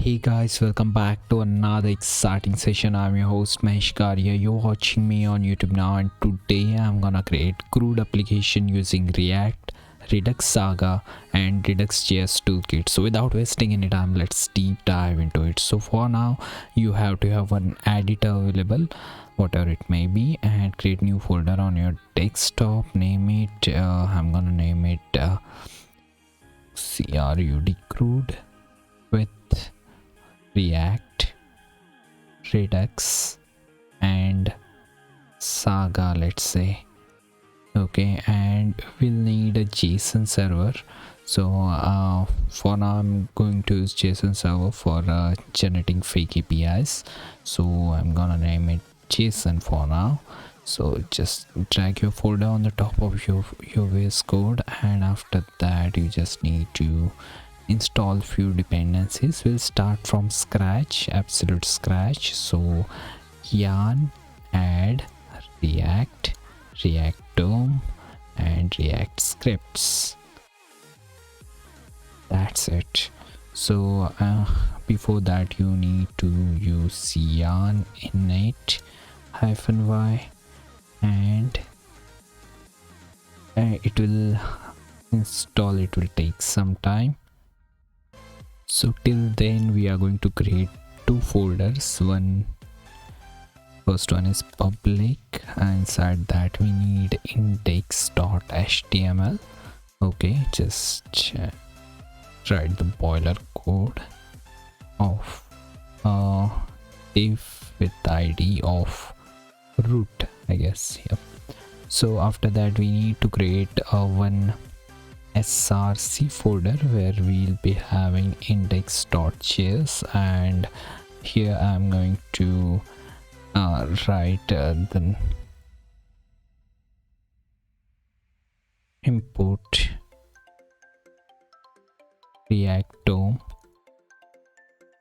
Hey guys, welcome back to another exciting session. I'm your host Mahesh Karia. You're watching me on YouTube now, and today I'm gonna create CRUD application using React, Redux Saga and Redux Toolkit. So without wasting any time, let's deep dive into it. So for now, you have to have one editor available, whatever it may be, and create new folder on your desktop. Name it, I'm gonna name it CRUD with React, Redux and Saga, let's say. Okay, and we'll need a JSON server. So for now I'm going to use JSON server for generating fake APIs. So I'm gonna name it JSON for now. So just drag your folder on the top of your VS Code, and after that you just need to install few dependencies. We'll start from scratch, absolute scratch. So yarn, add React, React DOM and React scripts. That's it. So before that you need to use yarn init -y, and it will install. It will take some time. So till then we are going to create two folders. First one is public, and inside that we need index.html. okay, just write the boiler code of if with id of root, I guess. Yep. So after that we need to create one src folder where we'll be having index.js, and here I'm going to write the import React DOM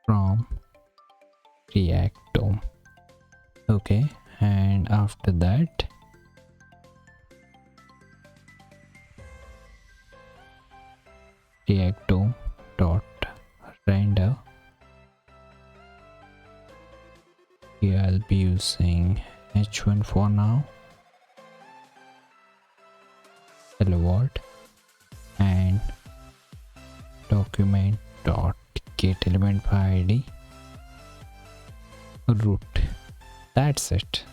from React DOM. Okay, and after that React DOM dot render. Here I'll be using h1 for now, hello world, and document dot get element by id root. That's it.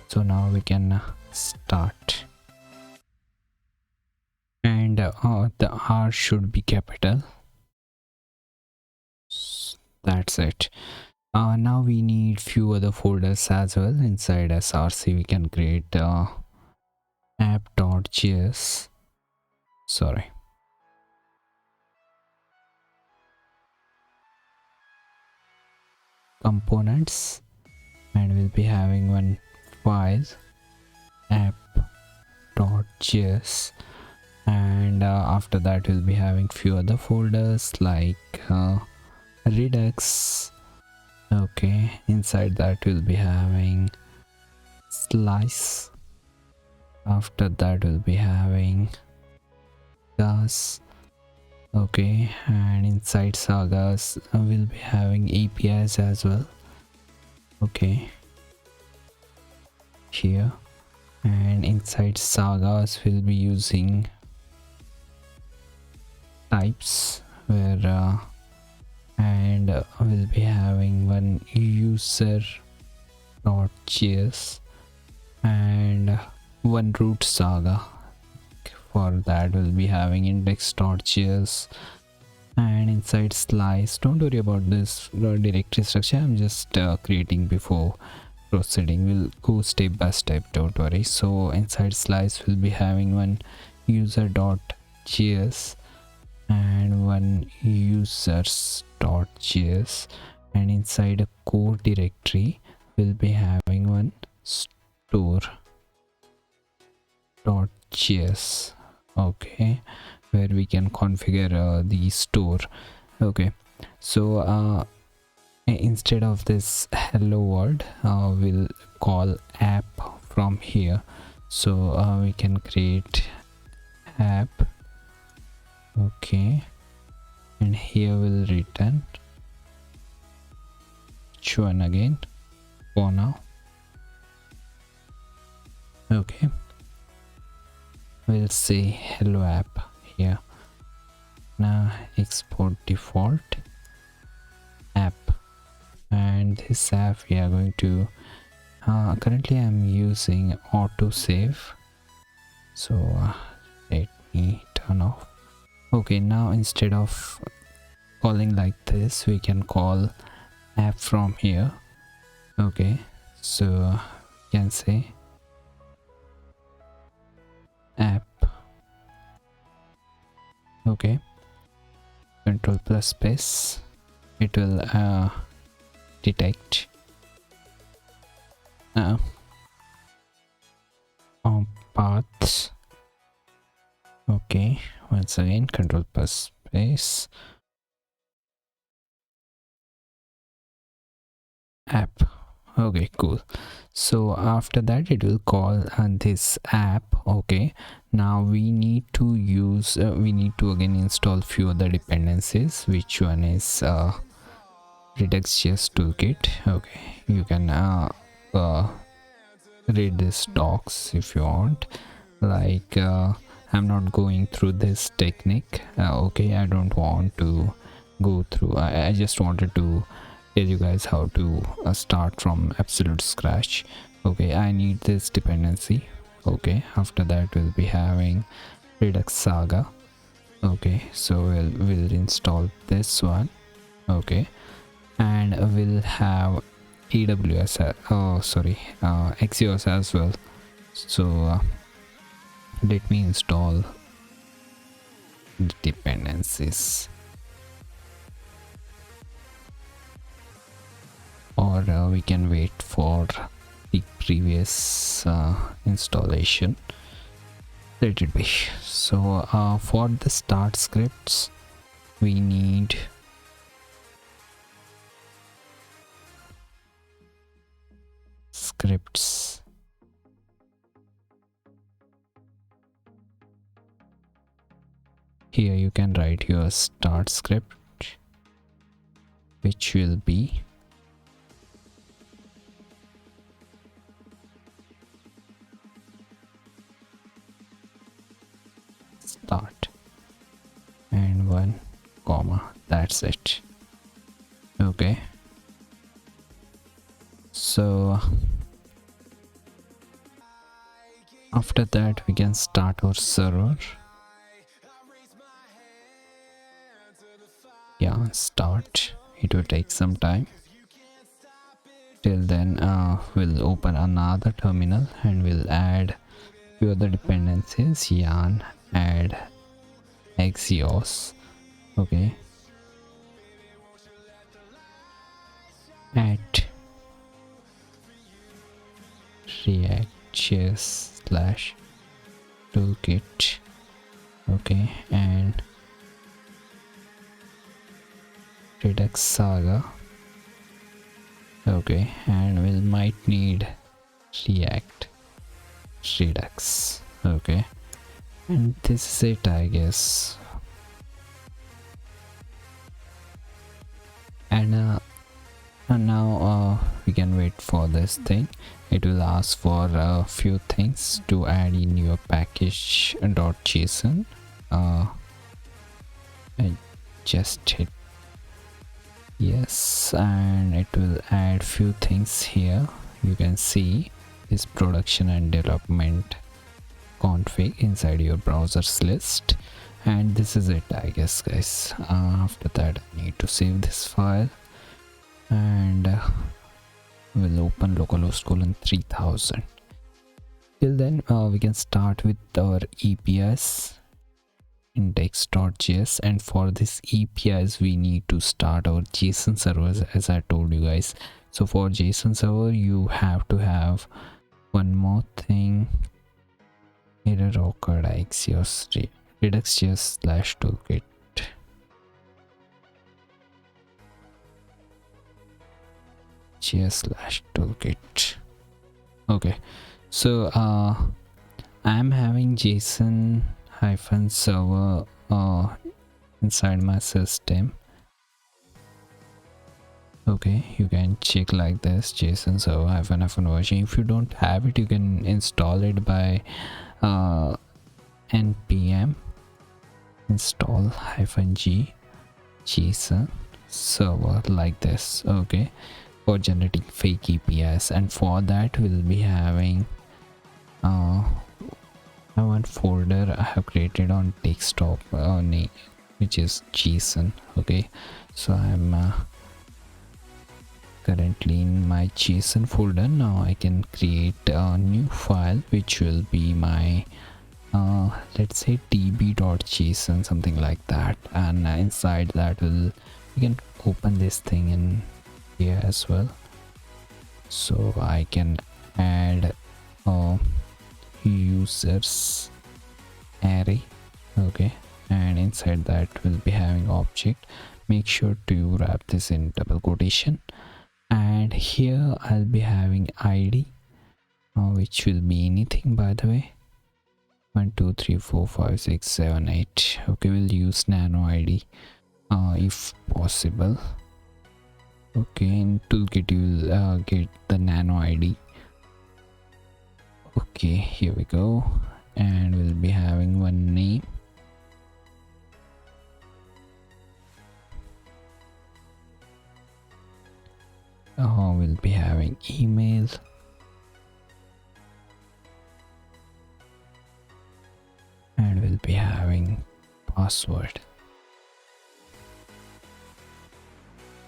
So now we can start, and the R should be capital. That's it. Now we need few other folders as well. Inside src we can create app.js, components, and we'll be having one file app.js, and after that we'll be having few other folders like Redux. Okay, inside that we'll be having slice. After that we'll be having gas. Okay, and inside sagas we'll be having APIs as well. Okay, here, and inside sagas we'll be using types where and we'll be having one user.js and one root saga. For that we'll be having index.js, and inside slice, don't worry about this directory structure, I'm just creating before proceeding. We'll go step by step, don't worry. So inside slice we'll be having one user.js and one users.js, and inside a core directory we'll be having one store.js. okay, where we can configure the store. Okay, so instead of this hello world we'll call app from here. So we can create app. Okay, and here we'll return h1 again for now. Okay, we'll say hello app here. Now export default app, and this app we are going to currently I'm using autosave, so let me turn off. Okay, now instead of calling like this, we can call app from here. Okay, so you can say app. Okay, control plus space, it will detect paths. Okay, once again control plus space, app. Okay, cool. So after that it will call this app. Okay, now we need to use we need to again install few other dependencies, which one is Redux Toolkit. Okay, you can read this docs if you want. Like I'm not going through this technique. Okay, I don't want to go through. I just wanted to tell you guys how to start from absolute scratch. Okay, I need this dependency. Okay, after that we'll be having Redux Saga. Okay, so we'll install this one. Okay, and we'll have AWS Axios as well. So let me install the dependencies, or we can wait for the previous installation. Let it be. So for the start scripts we need scripts. Here you can write your start script, which will be start and 1 comma, that's it. Okay, so after that we can start our server. Yeah, start. It will take some time. Till then we'll open another terminal and we'll add few other dependencies. Yarn add Axios. Okay, add React /toolkit. Okay, and Redux Saga. Okay, and we might need React Redux. Okay, and this is it, I guess. And now we can wait for this thing. It will ask for a few things to add in your package.json. I just hit yes, and it will add few things here. You can see this production and development config inside your browsers list, and this is it, I guess, guys. After that I need to save this file, and we'll open localhost :3000. Till then we can start with our APIs index.js, and for this APIs we need to start our JSON servers, as I told you guys. So for JSON server you have to have one more thing. Error occurred Axios Redux /toolkit. JS/toolkit. Okay, so I'm having JSON-server inside my system. Okay, you can check like this json server hyphen version. If you don't have it, you can install it by npm install -g json server like this. Okay, for generating fake APIs, and for that we'll be having one folder I have created on desktop name, which is json. Okay, so I'm currently in my json folder. Now I can create a new file which will be my let's say db.json, something like that, and inside that will you can open this thing in here as well. So I can add users array. Okay, and inside that we'll be having object. Make sure to wrap this in double quotation, and here I'll be having id, which will be anything, by the way. 1 2 3 4 5 6 7 8. Okay, we'll use nano id if possible. Okay, in toolkit you'll get the nano id. Okay, here we go, and we'll be having one name. We'll be having email, and we'll be having password.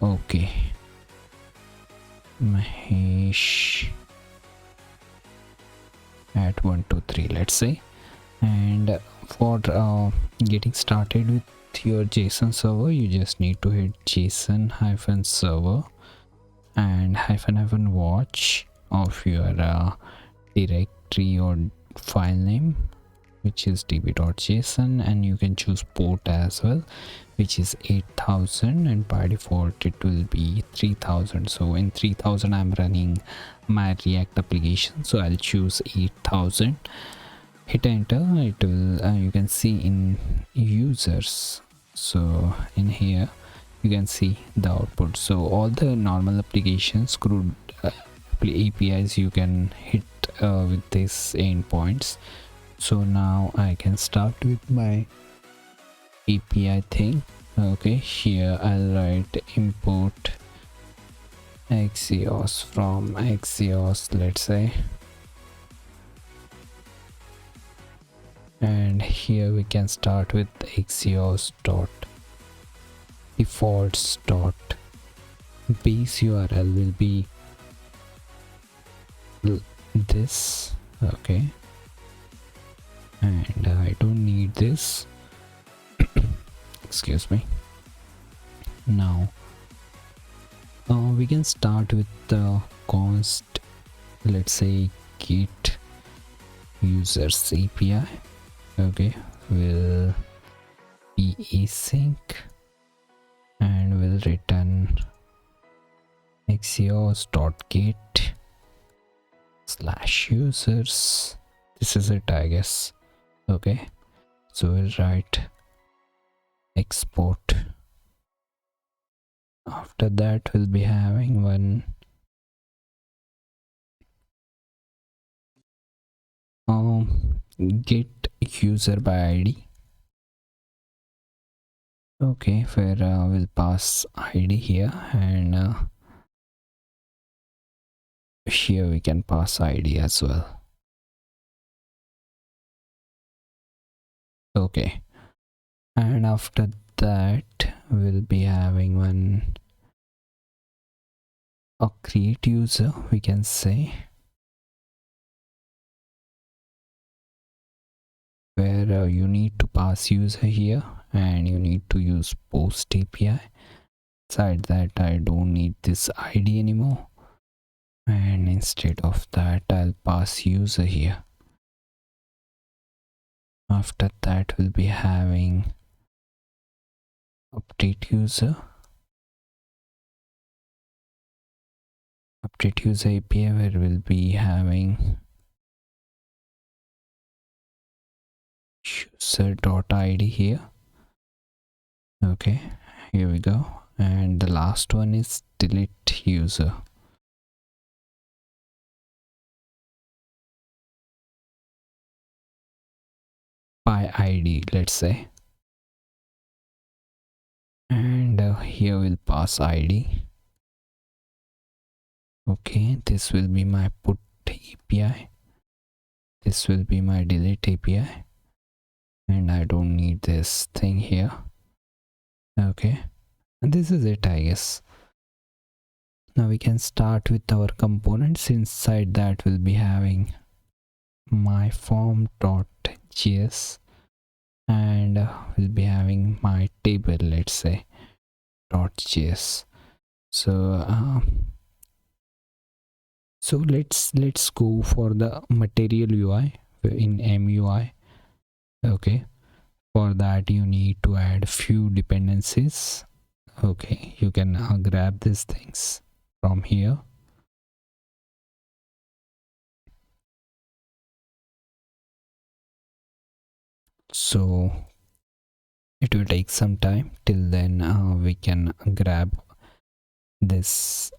Okay, Mahesh at 123, let's say. And for getting started with your json server, you just need to hit json-server and -- watch of your directory or file name, which is db.json, and you can choose port as well, which is 8000, and by default it will be 3000. So in 3000 I'm running my React application, so I'll choose 8000. Hit enter. It will you can see in users, so in here you can see the output. So all the normal applications CRUD APIs you can hit with these endpoints. So now I can start with my API thing. Okay, here I'll write import Axios from Axios, let's say, and here we can start with Axios dot defaults dot base URL will be this. Okay, and I don't need this. Excuse me. Now we can start with the const, let's say git users API. Okay, will be async, and will return axios.get /users. This is it, I guess. Okay, so we'll write export. After that we'll be having one get user by id. Okay, where we'll pass id here, and here we can pass id as well. Okay, and after that we'll be having one a create user, we can say, where you need to pass user here, and you need to use post API. Inside that I don't need this id anymore, and instead of that I'll pass user here. After that we'll be having update user API, where we'll be having user.id here. Okay, here we go, and the last one is delete user by id, let's say, and here we'll pass id. Okay, this will be my put API, this will be my delete API, and I don't need this thing here. Okay, and this is it, I guess. Now we can start with our components. Inside that we'll be having my form.js, and we'll be having my table, let's say, .js. So let's go for the material UI in MUI. Okay, for that you need to add few dependencies. Okay, you can grab these things from here. So it will take some time. Till then we can grab this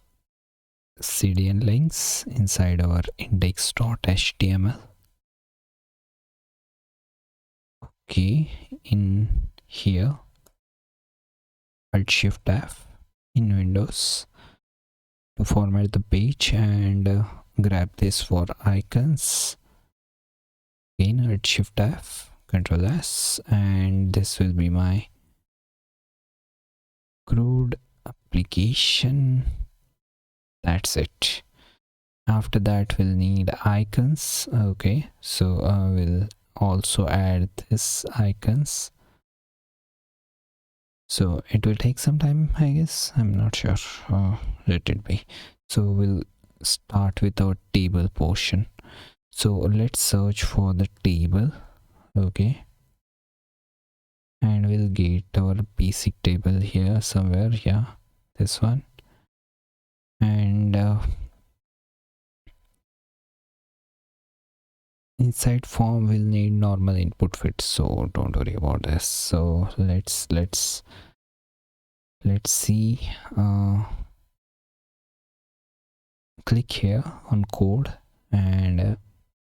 CDN links inside our index.html. Okay, in here, Alt Shift F in Windows to format the page, and grab this for icons. Again, Alt Shift F, Control S, and this will be my CRUD application. That's it. After that we'll need icons. Okay, so we'll also add this icons. So it will take some time, I guess, I'm not sure. Let it be. So we'll start with our table portion. So let's search for the table. Okay, and we'll get our basic table here somewhere. Yeah, this one. And inside form we'll need normal input fit, so don't worry about this. So let's see. Click here on code, and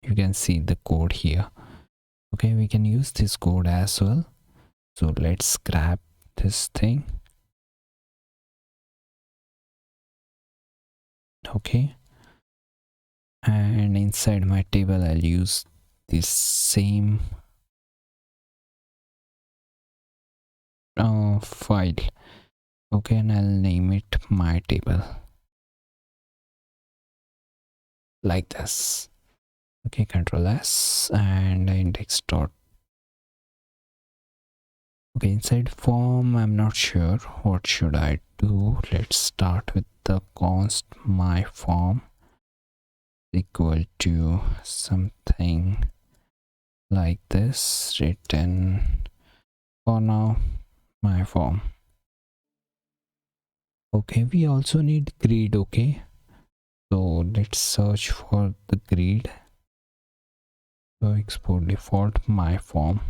you can see the code here. Okay, we can use this code as well. So let's grab this thing. Okay, and inside my table I'll use this same file. Okay, and I'll name it my table like this. Okay, Control S, and index dot. Okay, inside form I'm not sure what should I do. Let's start with the const my form equal to something like this, written for now my form. Okay, we also need grid. Okay, so let's search for the grid. So export default my form.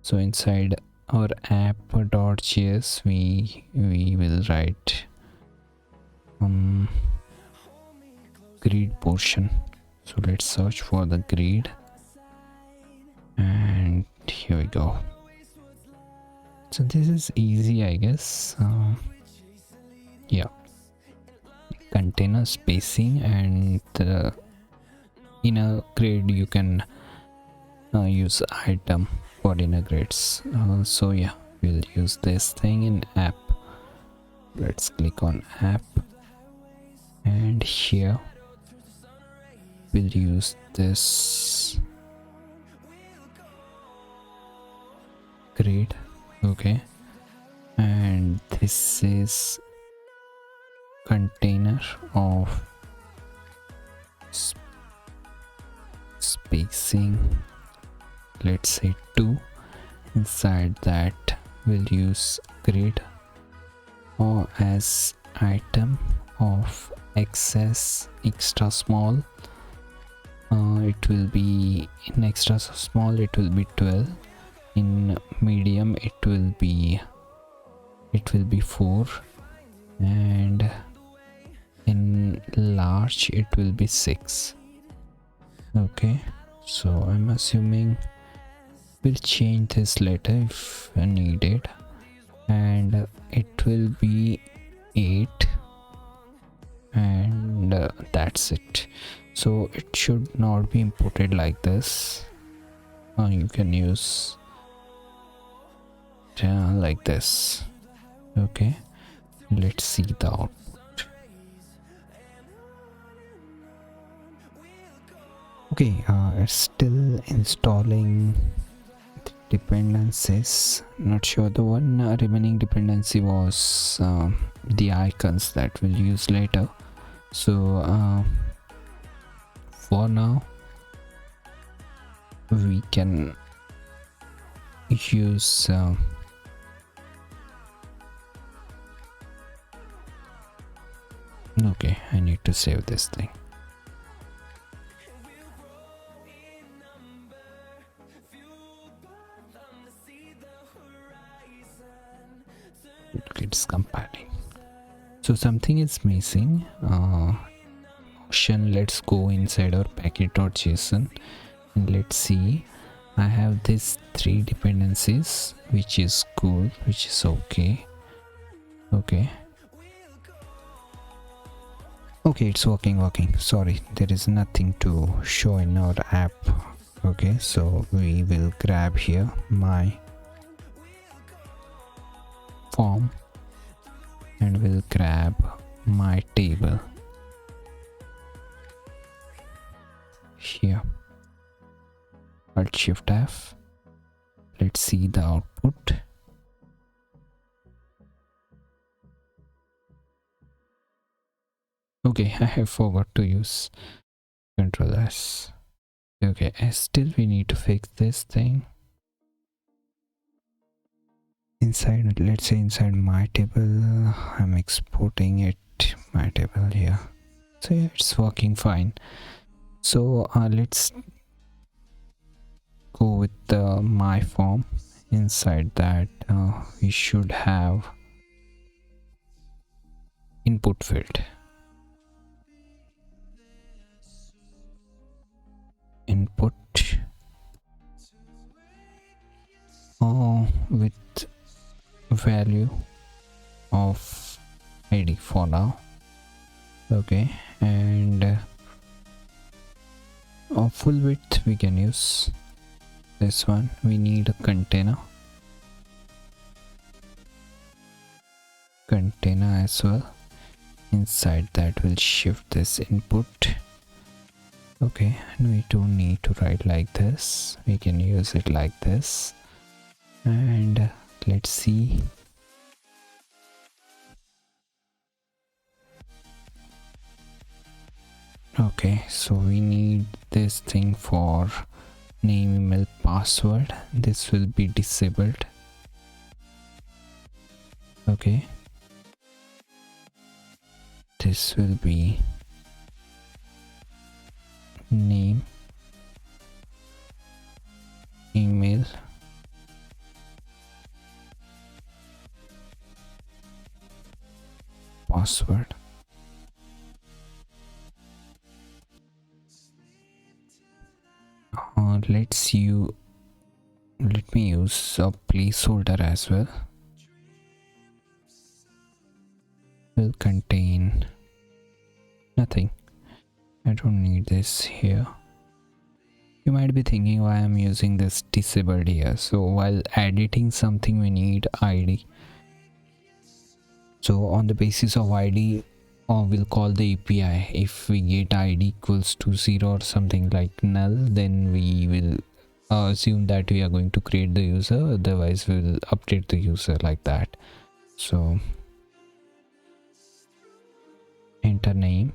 So inside our app.js we will write grid portion. So let's search for the grid, and here we go. So this is easy, I guess. Yeah, container spacing, and the inner grid you can use item for inner grids. So yeah, we'll use this thing in app. Let's click on app, and here we'll use this grid. Okay, and this is container of spacing, let's say 2. Inside that we'll use grid or as item of XS extra small. It will be in extra small, it will be 12. In medium it will be it will be 4, and in large it will be 6. Okay, so I'm assuming we'll change this later if needed, and it will be 8, and that's it. So it should not be imported like this. You can use like this. Okay, let's see the output. Okay, it's still installing dependencies. Not sure, the one remaining dependency was the icons that we'll use later. So for now we can use okay, I need to save this thing. It's compiling, so something is missing. Let's go inside our package.json and let's see. I have these 3 dependencies, which is cool, which is okay. Okay, it's working. Sorry, there is nothing to show in our app. Okay, so we will grab here my form and we'll grab my table here. Alt Shift F. Let's see the output. Okay, I have forgot to use Control S. Okay, still we need to fix this thing. Inside, let's say inside my table, I'm exporting it, my table here. So yeah, it's working fine. So let's go with the my form. Inside that we should have input field. Input with value of id for now. Okay, and full width we can use this one. We need a container as well. Inside that we'll shift this input. Okay, and we don't need to write like this, we can use it like this. And let's see. Okay, so we need this thing for name, email, password. This will be disabled. Okay, this will be name, email, password. Let me use a placeholder as well. Will contain nothing. I don't need this here. You might be thinking why I'm using this disabled here. So while editing something we need id. So on the basis of id we'll call the API. If we get id equals to 0 or something like null, then we will assume that we are going to create the user, otherwise we will update the user like that. So enter name,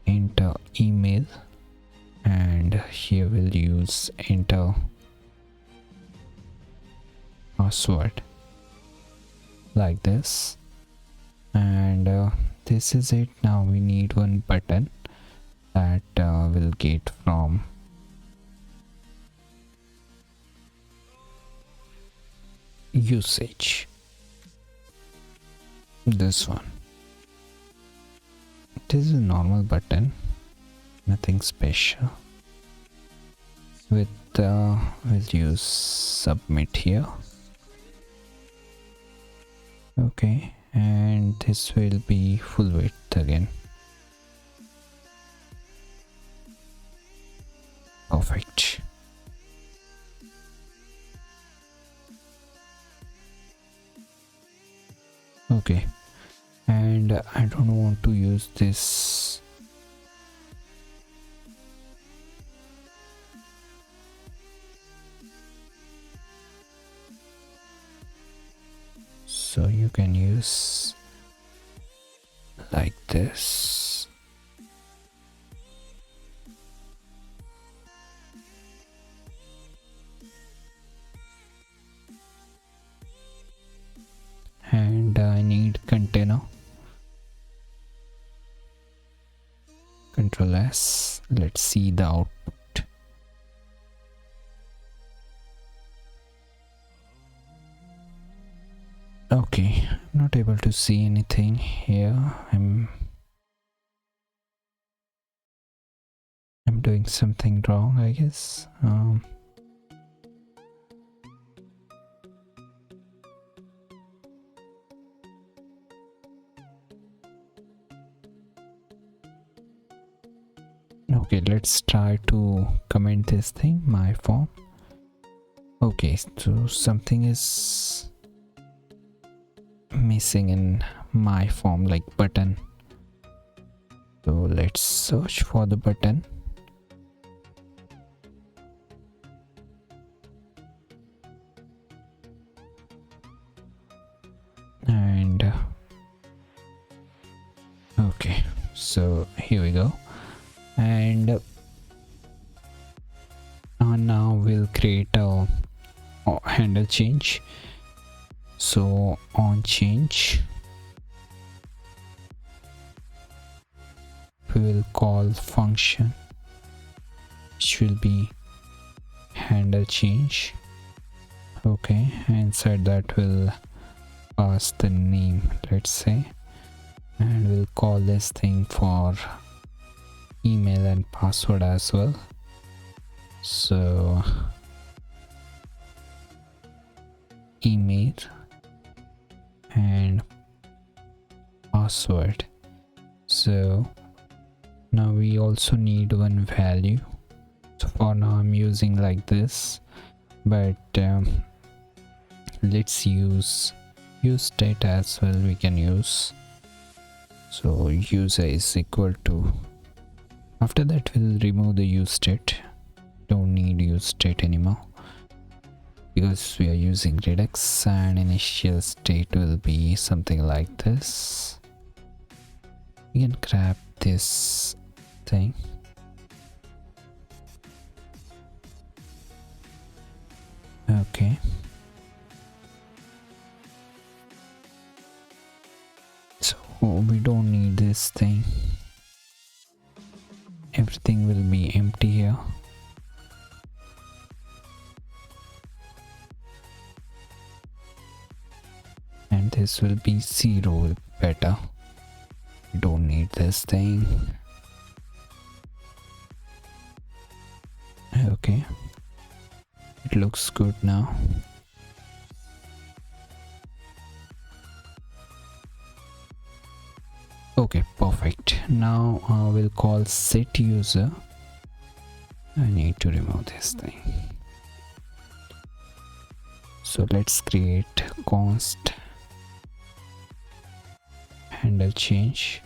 enter email, and here we'll use enter password like this. And this is it. Now we need one button that will get from usage. This one. This is a normal button, nothing special. With we'll use submit here. Okay, and this will be full width again. Perfect. Okay, and I don't want to use this. So you can use like this. And I need container. Control S. Let's see the output. Okay, I'm not able to see anything here. I'm doing something wrong, I guess. Okay, let's try to comment this thing, my form. Okay, so something is missing in my form, like button. So let's search for the button. And okay, so here we go. And now we'll create a handle change. So on change, we will call function which will be handle change. Okay, inside that we'll pass the name, let's say, and we'll call this thing for email and password as well. So email and password. So now we also need one value. So for now I'm using like this, but let's use state as well. We can use, so user is equal to, after that we'll remove the use state. Don't need use state anymore because we are using Redux, and initial state will be something like this. We can grab this thing. Okay. So we don't need this thing. Everything will be empty here. And this will be 0 better. Don't need this thing. Okay, it looks good now. Okay, perfect. Now we'll call set user. I need to remove this thing. So let's create const handle change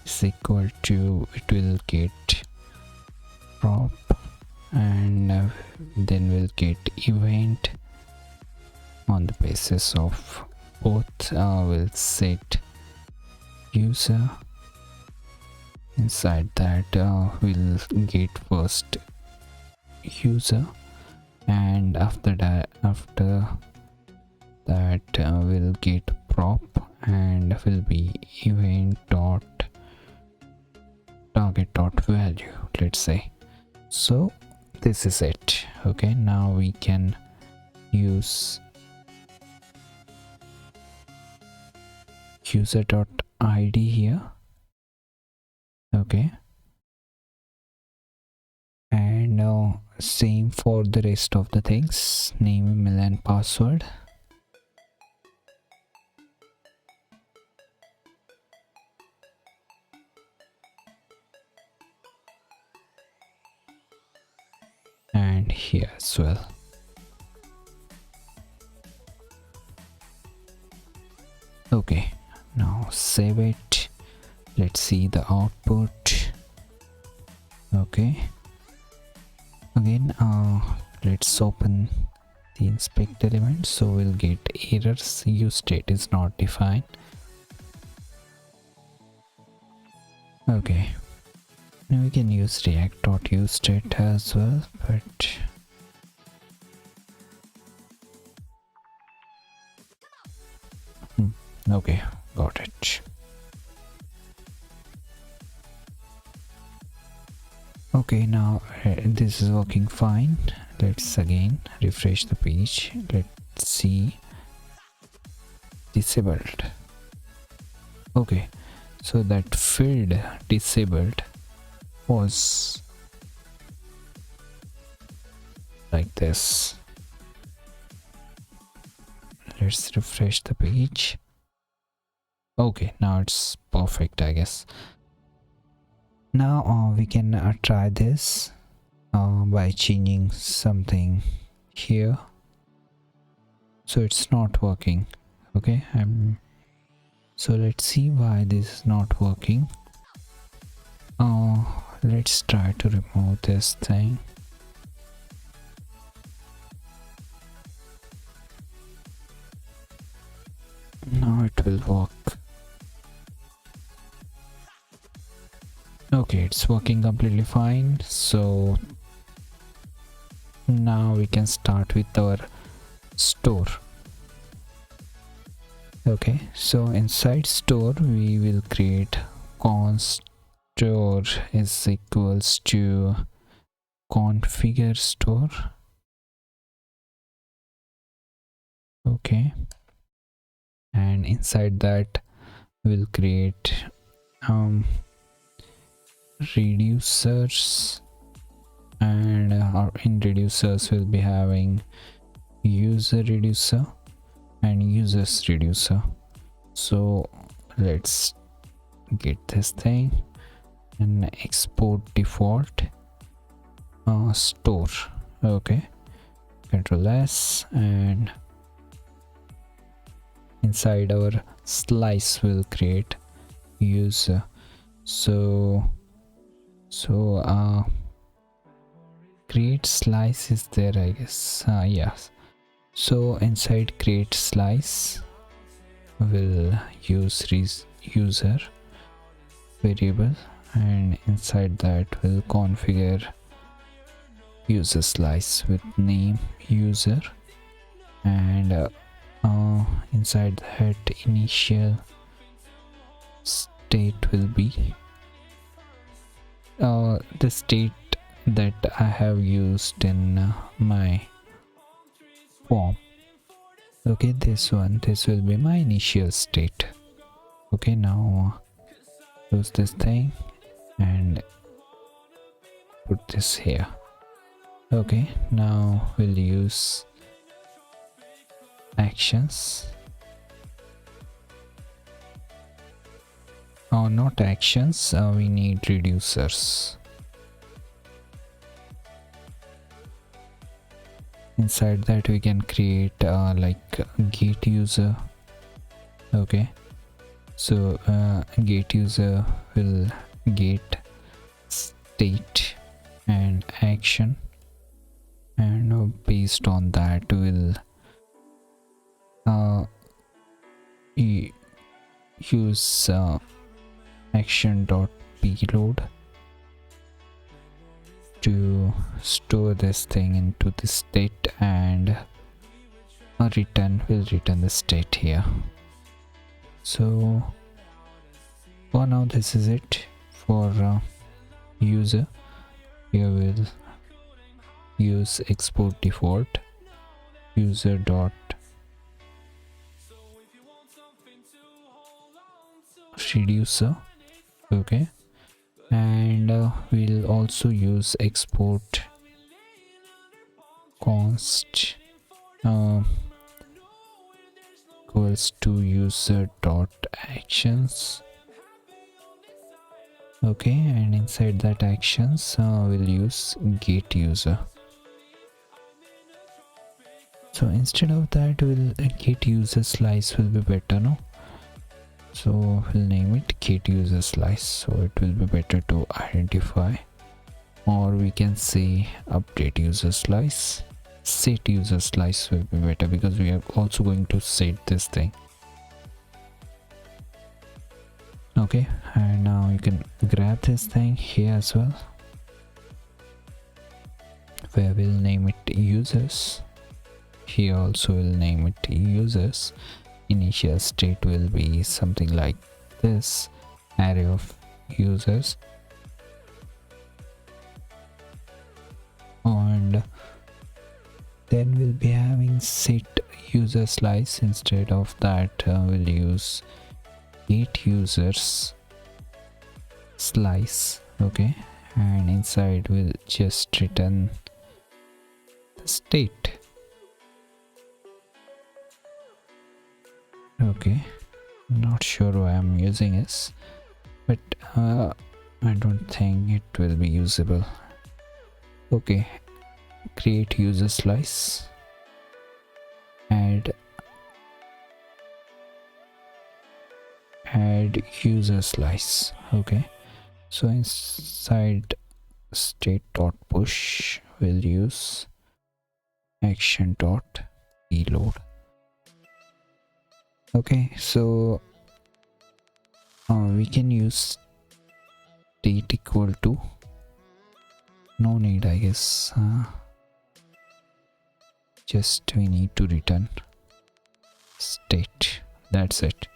is equal to, it will get prop, and then we'll get event. On the basis of both, we'll set user. Inside that we'll get first user, and after that we'll get prop, and will be event dot target dot value, let's say. So this is it. Okay, now we can use user.id here. Okay, and now same for the rest of the things, name, email and password. And here as well. Okay, now save it. Let's see the output. Okay, again let's open the inspect element, so we'll get errors, use state is not defined. Okay, now we can use react.useState as well, but okay, got it. Okay, now this is working fine. Let's again refresh the page. Let's see, disabled. Okay, so that field disabled was like this. Let's refresh the page. Okay, now it's perfect, I guess. Now we can try this by changing something here. So it's not working. Okay, so let's see why this is not working. Let's try to remove this thing. Now it will work. Okay, it's working completely fine. So now we can start with our store. Okay, so inside store we will create const store is equals to configure store. Okay, and inside that we'll create reducers, and in reducers we'll be having user reducer and users reducer. So let's get this thing and export default store. Okay, Control S, and inside our slice we'll create user. So create slice is there, I guess. Yes, so inside create slice we'll use user variable, and inside that we'll configure user slice with name user, and inside that initial state will be the state that I have used in my form. Okay, this will be my initial state. Okay, now close this thing and put this here. Okay, now we'll use actions. Not actions, we need reducers. Inside that we can create like get user. Okay, so get user will get state and action, and based on that we'll use action.pload to store this thing into the state, and will return the state here. So for now this is it for user. Here we'll use export default user dot reducer. Okay, and we'll also use export const equals to user dot actions. Okay, and inside that actions we'll use get user. So instead of that, we'll get user slice will be better, no? So we'll name it get user slice, so it will be better to identify. Or we can say update user slice. Set user slice will be better because we are also going to set this thing. Okay, and now you can grab this thing here as well, where we'll name it users. Here also we'll name it users. Initial state will be something like this, array of users, and then we'll be having set user slice. Instead of that, we'll use get users slice. Okay, and inside we'll just return the state. Okay, not sure why I'm using this, but I don't think it will be usable. Okay, create user slice, add user slice. Okay, so inside state dot push we'll use action dot reload. Okay, so we can use state equal to, no need I guess, just we need to return state, that's it.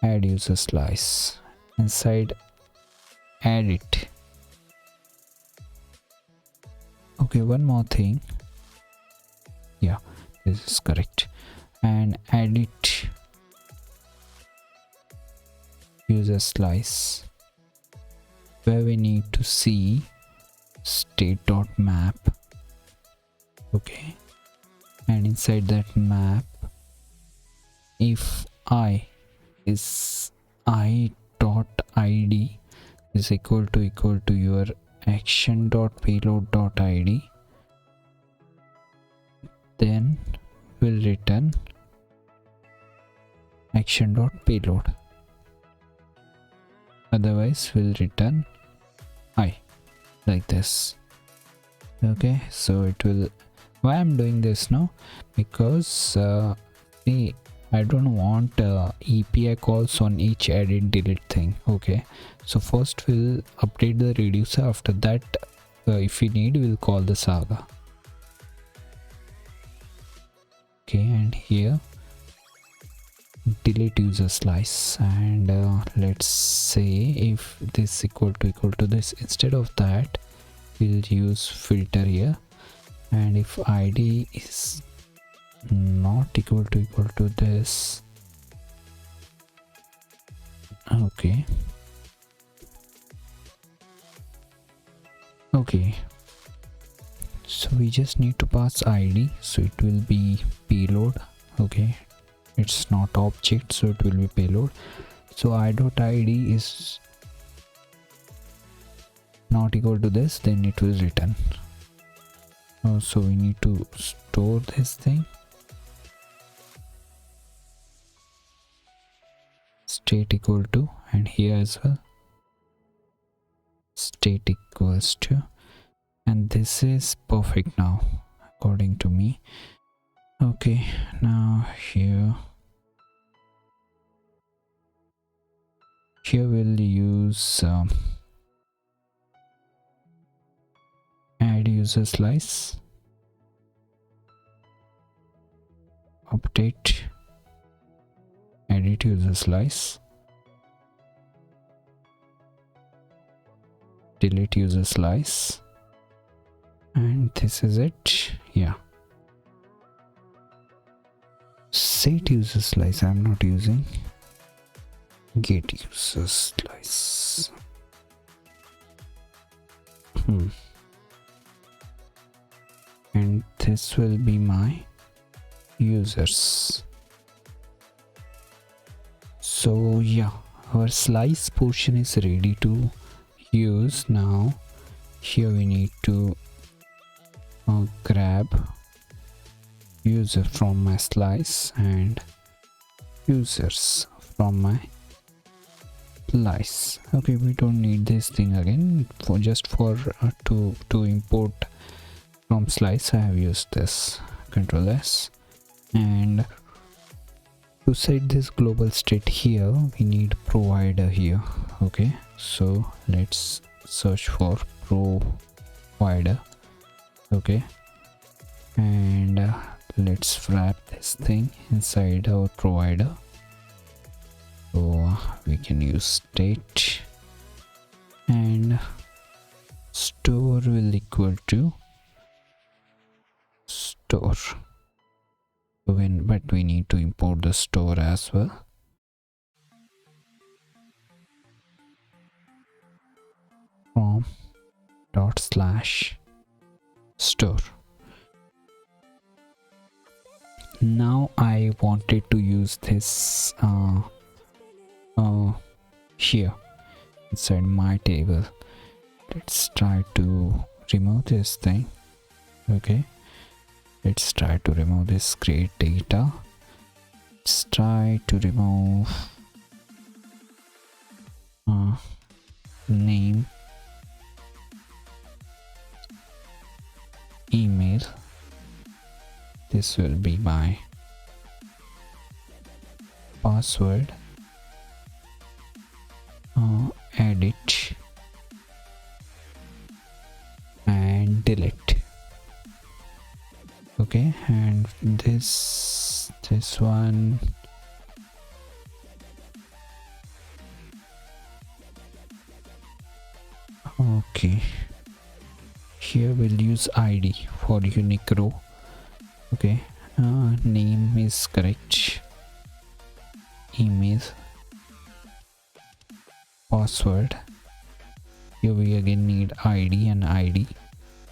Add user slice, inside add it. Okay, one more thing, yeah, this is correct, and add it user slice, where we need to see state.map. Okay, and inside that map, if I is i.id is equal to your action.payload.id, then we'll return action.payload. Otherwise we'll return I, like this. Okay, so it will, why I'm doing this now, because see, I don't want API calls on each edit delete thing. Okay, so first we'll update the reducer, after that if we need we'll call the Saga. Okay, and here delete user slice, and let's say if this equal to this, instead of that we'll use filter here, and if id is not equal to this, okay, so we just need to pass id, so it will be payload. Okay, it's not object, so it will be payload. So i.id is not equal to this, then it will return. So we need to store this thing, state equal to, and here as well state equals to, and this is perfect now according to me. Okay, now here we'll use add user slice, update edit user slice, delete user slice, and this is it. Yeah, set user slice I'm not using, get user slice. And this will be my users. So yeah, our slice portion is ready to use. Now here we need to grab user from my slice and users from my slice. Okay, we don't need this thing again. For just for to import from slice, I have used this. Control S. And to set this global state here, we need provider here. Okay, so let's search for provider. Okay, and let's wrap this thing inside our provider. So we can use state, and store will equal to store. But we need to import the store as well. From /store. Now I wanted to use this here inside my table. Let's try to remove this thing. Okay, let's try to remove this create data. Let's try to remove name, email. This will be my password. Edit and delete. Okay, and this one, okay, here we'll use ID for unique row. Okay, name is correct, email, password. Here we again need ID and ID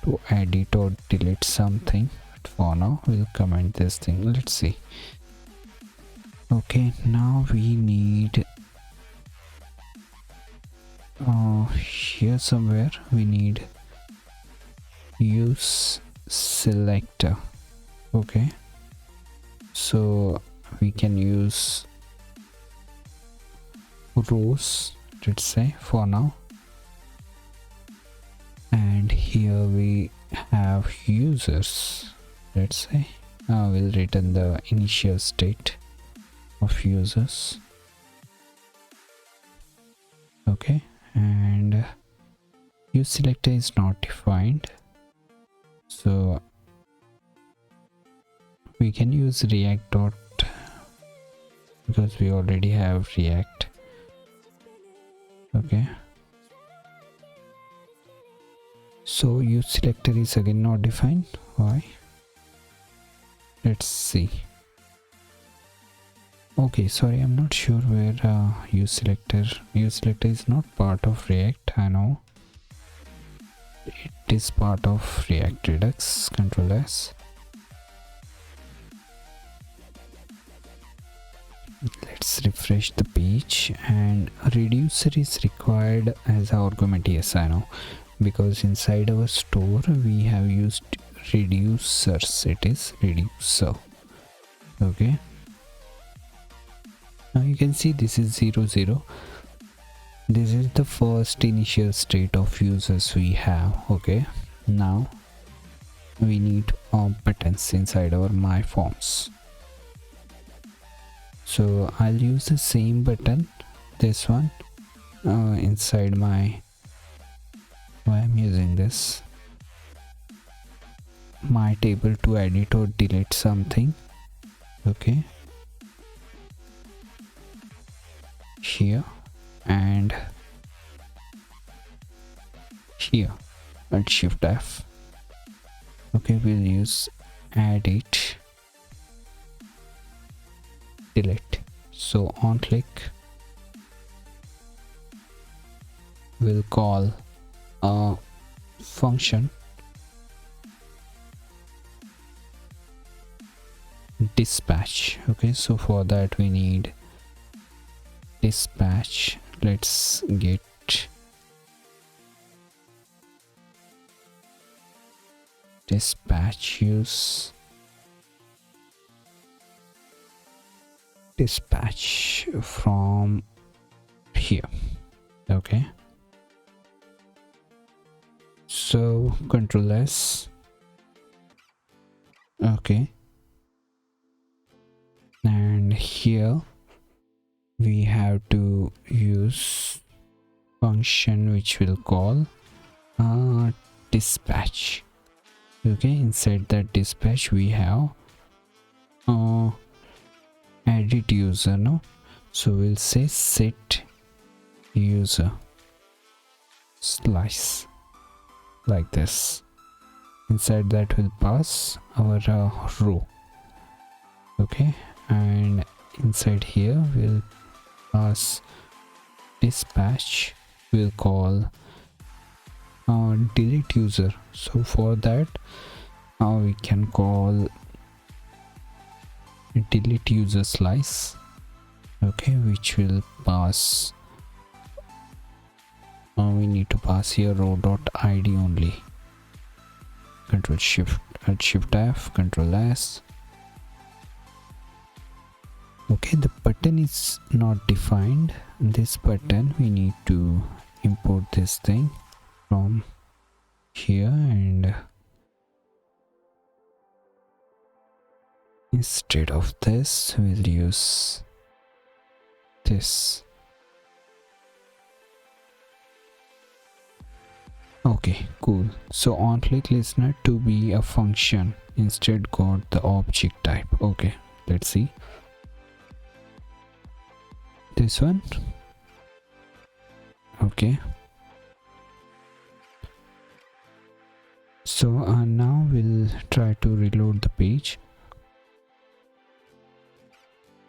to edit or delete something. But for now we'll comment this thing. Let's see. Okay, now we need here somewhere we need use selector. Okay, so we can use rows, let's say, for now. And here we have users. Let's say we'll return the initial state of users. Okay, and use selector is not defined, so we can use react dot, because we already have react. Okay, so use selector is again not defined. Why? Let's see. Okay, sorry, I'm not sure where use selector is not part of React. I know it is part of React Redux. Control S. Let's refresh the page, and reducer is required as our argument. Yes, I know, because inside our store we have used reducers. It is reducer. Okay, now you can see this is 0 0. This is the first initial state of users we have. Okay, now we need buttons inside our my forms. So I'll use the same button, this one, inside my, why I'm using this, my table to edit or delete something. Okay, here and here at Shift F. Okay, we'll use edit, delete. So on click will call a function dispatch. Okay, so for that we need dispatch. Let's get dispatch, use dispatch from here. Okay, so control S. Okay, and here we have to use function which will call dispatch. Okay, inside that dispatch we have edit user, no, so we'll say set user slice, like this. Inside that will pass our row. Okay, and inside here we'll pass dispatch, we'll call delete user. So for that we can call delete user slice. Okay, which will pass we need to pass here row.id only. Control shift F, control S. Okay, the button is not defined. This button we need to import this thing from here, and instead of this we'll use this. Okay, cool. So on click listener to be a function instead got the object type. Okay, let's see this one. Okay, so now we'll try to reload the page,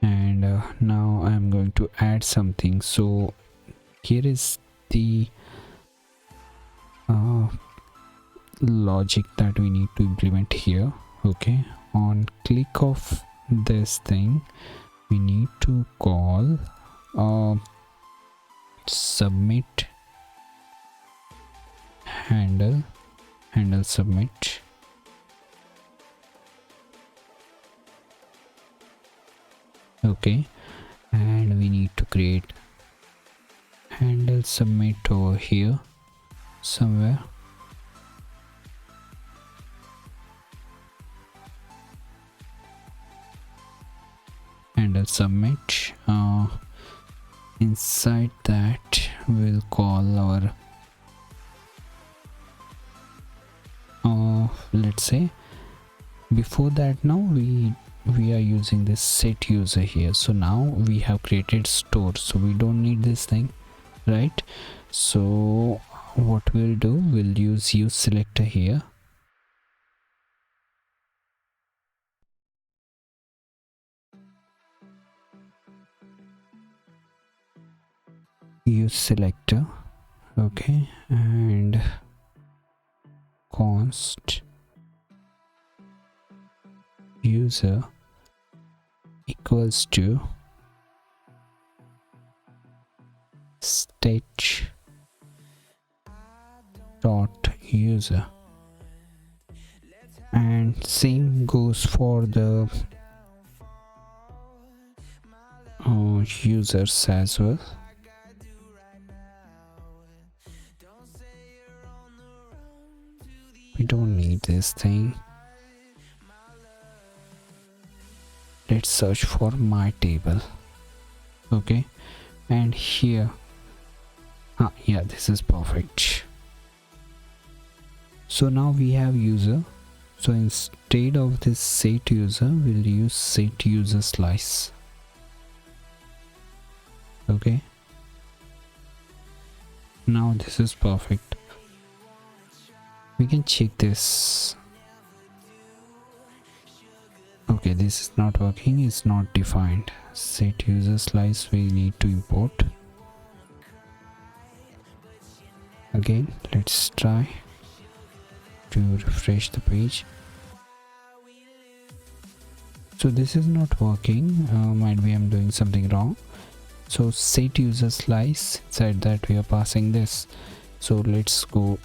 and now I'm going to add something. So here is the logic that we need to implement here. Okay, on click of this thing we need to call submit handle submit. Okay, and we need to create handle submit over here somewhere. Handle submit. Inside that we'll call our let's say before that, now we are using this set user here. So now we have created store, so we don't need this thing, right? So what we'll do, we'll use selector here. Use selector. Okay, and const user equals to state dot user, and same goes for the users as well. We don't need this thing. Let's search for my table. Okay, and here yeah, this is perfect. So now we have user, so instead of this set user we'll use set user slice. Okay, now this is perfect. We can check this. Okay, this is not working, it's not defined. Set user slice we need to import. Again, let's try to refresh the page. So this is not working. Might be I'm doing something wrong. So set user slice, inside that we are passing this. So let's go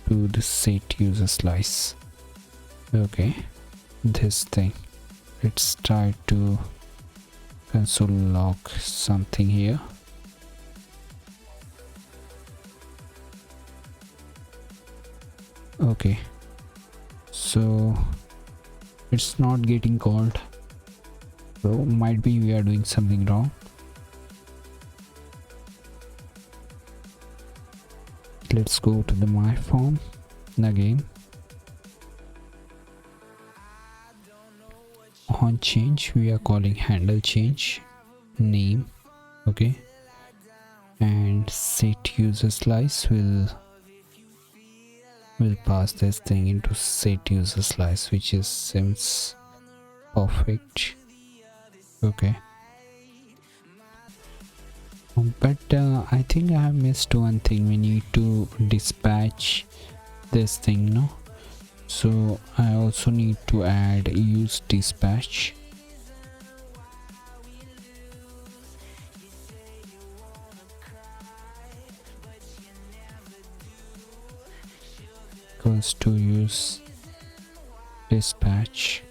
to the set user slice. Okay, this thing. Let's try to console log something here. Okay, so it's not getting called, so might be we are doing something wrong. Let's go to the my form again. On change we are calling handle change name. Okay, and set user slice will pass this thing into set user slice, which is seems perfect. Okay, but I think I have missed one thing. We need to dispatch this thing, no? So I also need to add use dispatch. Equals to use dispatch.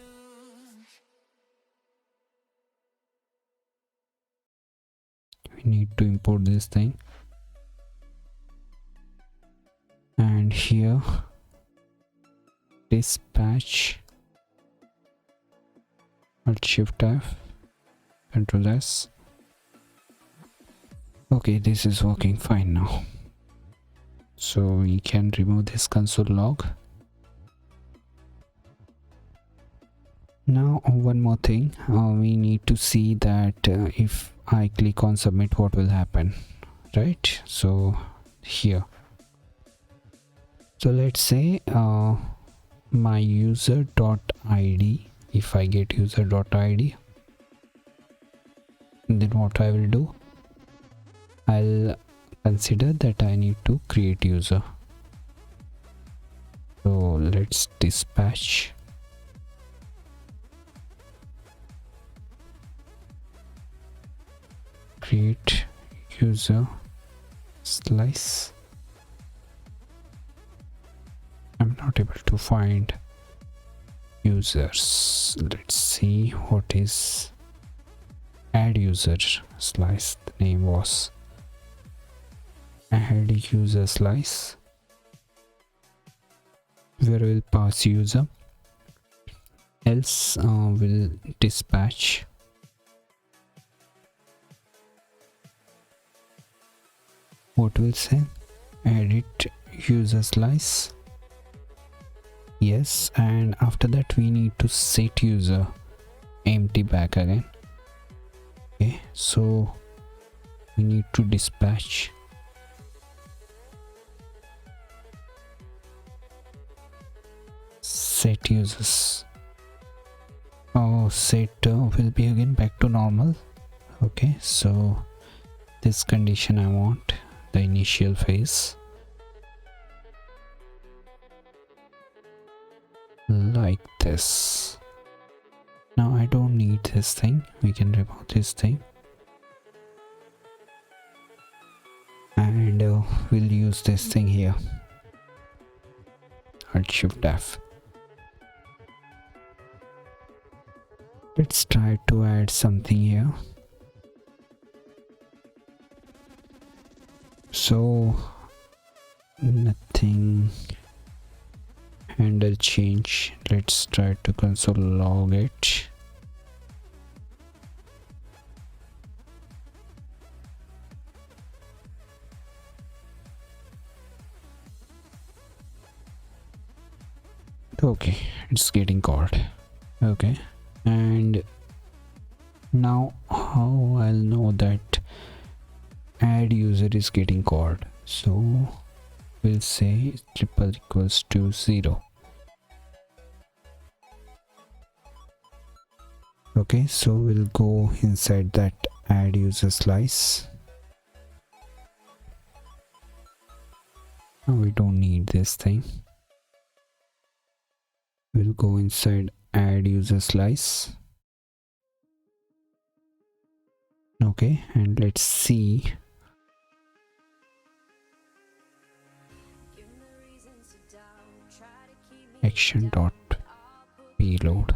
We need to import this thing, and here dispatch, Alt Shift F, Control S. Okay, this is working fine now. So we can remove this console log. Now one more thing, we need to see that if I click on submit, what will happen, right? So here, so let's say my user.id, if I get user.id, then what I will do, I'll consider that I need to create user. So let's dispatch create user slice. I'm not able to find users. Let's see what is add user slice. The name was add user slice, where we'll pass user, else will dispatch what will say edit user slice. Yes, and after that we need to set user empty back again. Okay, so we need to dispatch set users. Oh, set will be again back to normal. Okay, so this condition I want the initial phase like this. Now I don't need this thing, we can remove this thing, and we'll use this thing here, Alt Shift F. Let's try to add something here. So nothing, handle change, let's try to console log it. Okay, it's getting called. Okay, and now how I'll know that add user is getting called? So we'll say triple equals to 0. Okay, so we'll go inside that add user slice, Now we don't need this thing. We'll go inside add user slice. Okay, and let's see. Action dot payload.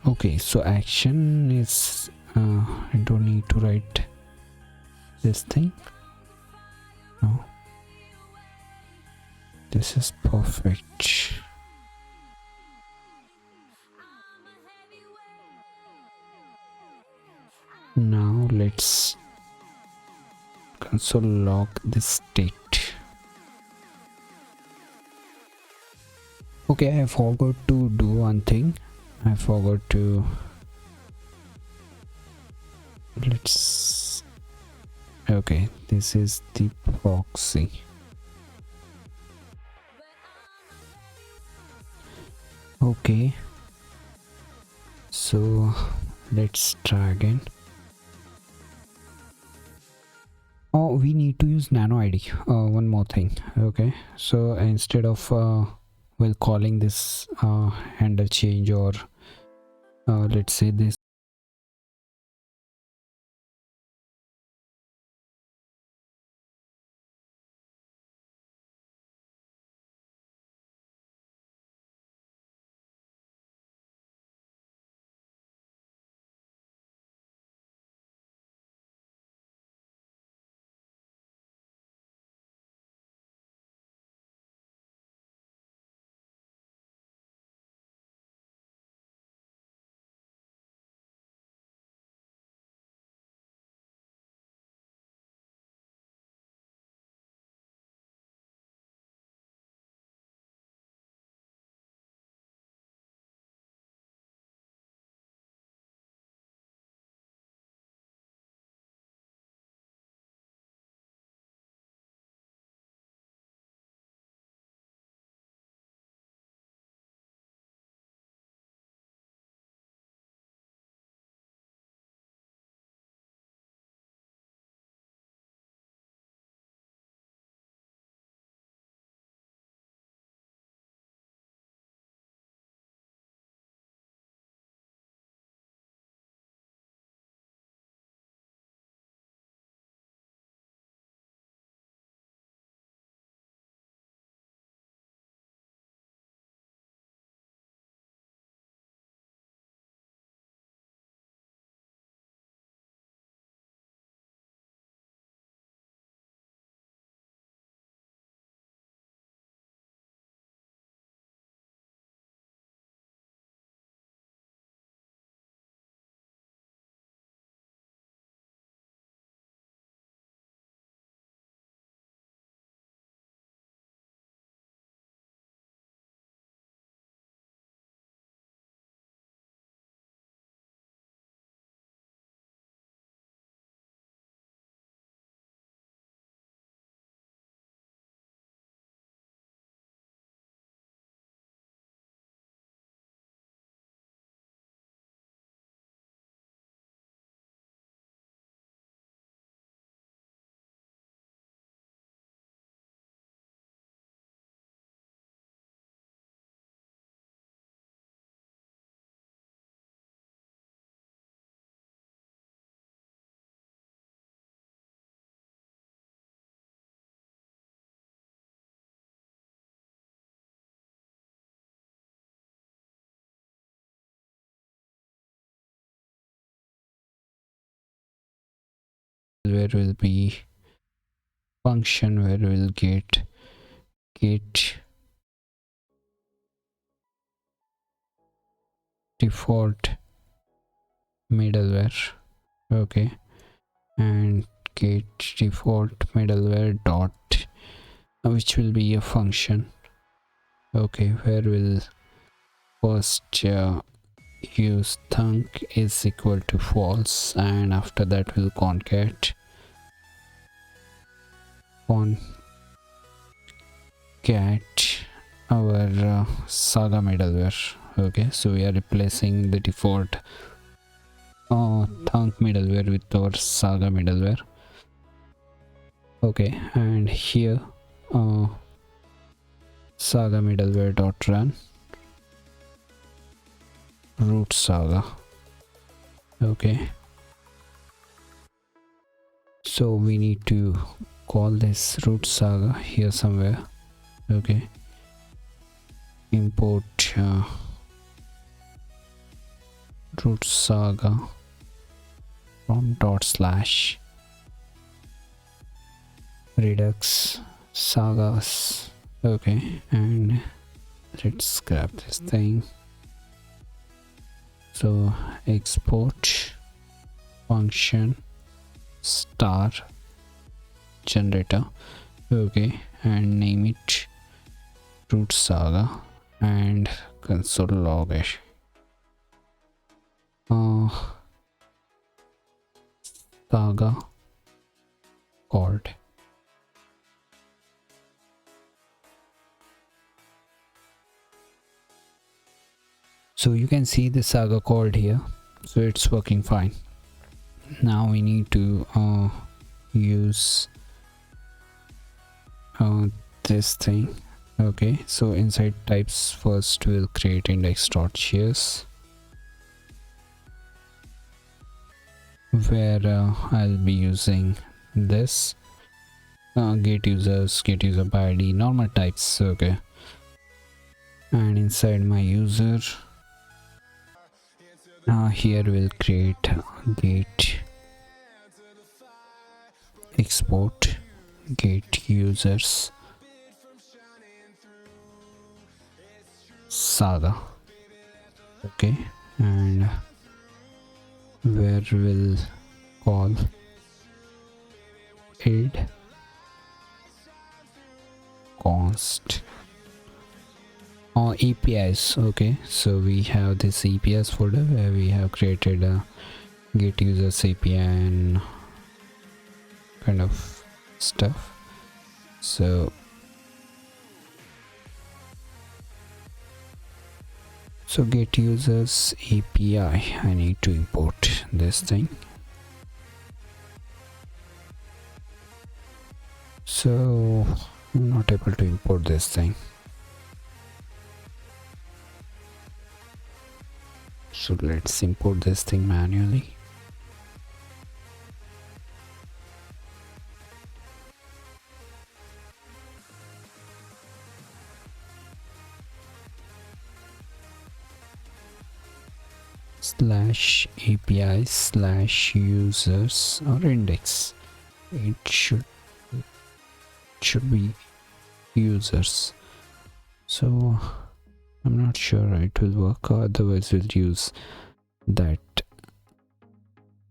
Okay, so action is I don't need to write this thing. No, this is perfect. Now let's console log this state. Okay, I forgot to do one thing. I forgot to okay, this is the proxy. Okay, so let's try again. Oh, we need to use nano id. One more thing. Okay, so instead of well calling this handle change, or let's say this where will be function where we'll get default middleware. Okay, and get default middleware dot which will be a function. Okay, where will first use thunk is equal to false, and after that we'll concat our Saga middleware. Okay, so we are replacing the default Thunk middleware with our Saga middleware. Okay, and here Saga middleware dot run root Saga. Okay, so we need to call this root Saga here somewhere. Okay, import root Saga from dot slash Redux Sagas. Okay, and let's grab this thing. So export function star generator. Okay, and name it root Saga and console log it. Saga CRUD. So you can see the Saga CRUD here, so it's working fine. Now we need to use this thing. Okay, so inside types first we'll create index.js where I'll be using this get users, get user by id, normal types. Okay, and inside my user here we'll create get export get users Saga. Okay, and where we'll call id const APIs. Okay, so we have this APIs folder where we have created a get users API and kind of stuff. So get users API, I need to import this thing. So I'm not able to import this thing, so let's import this thing manually. Slash API slash users or index, it should be users. So I'm not sure it will work, otherwise we'll use that.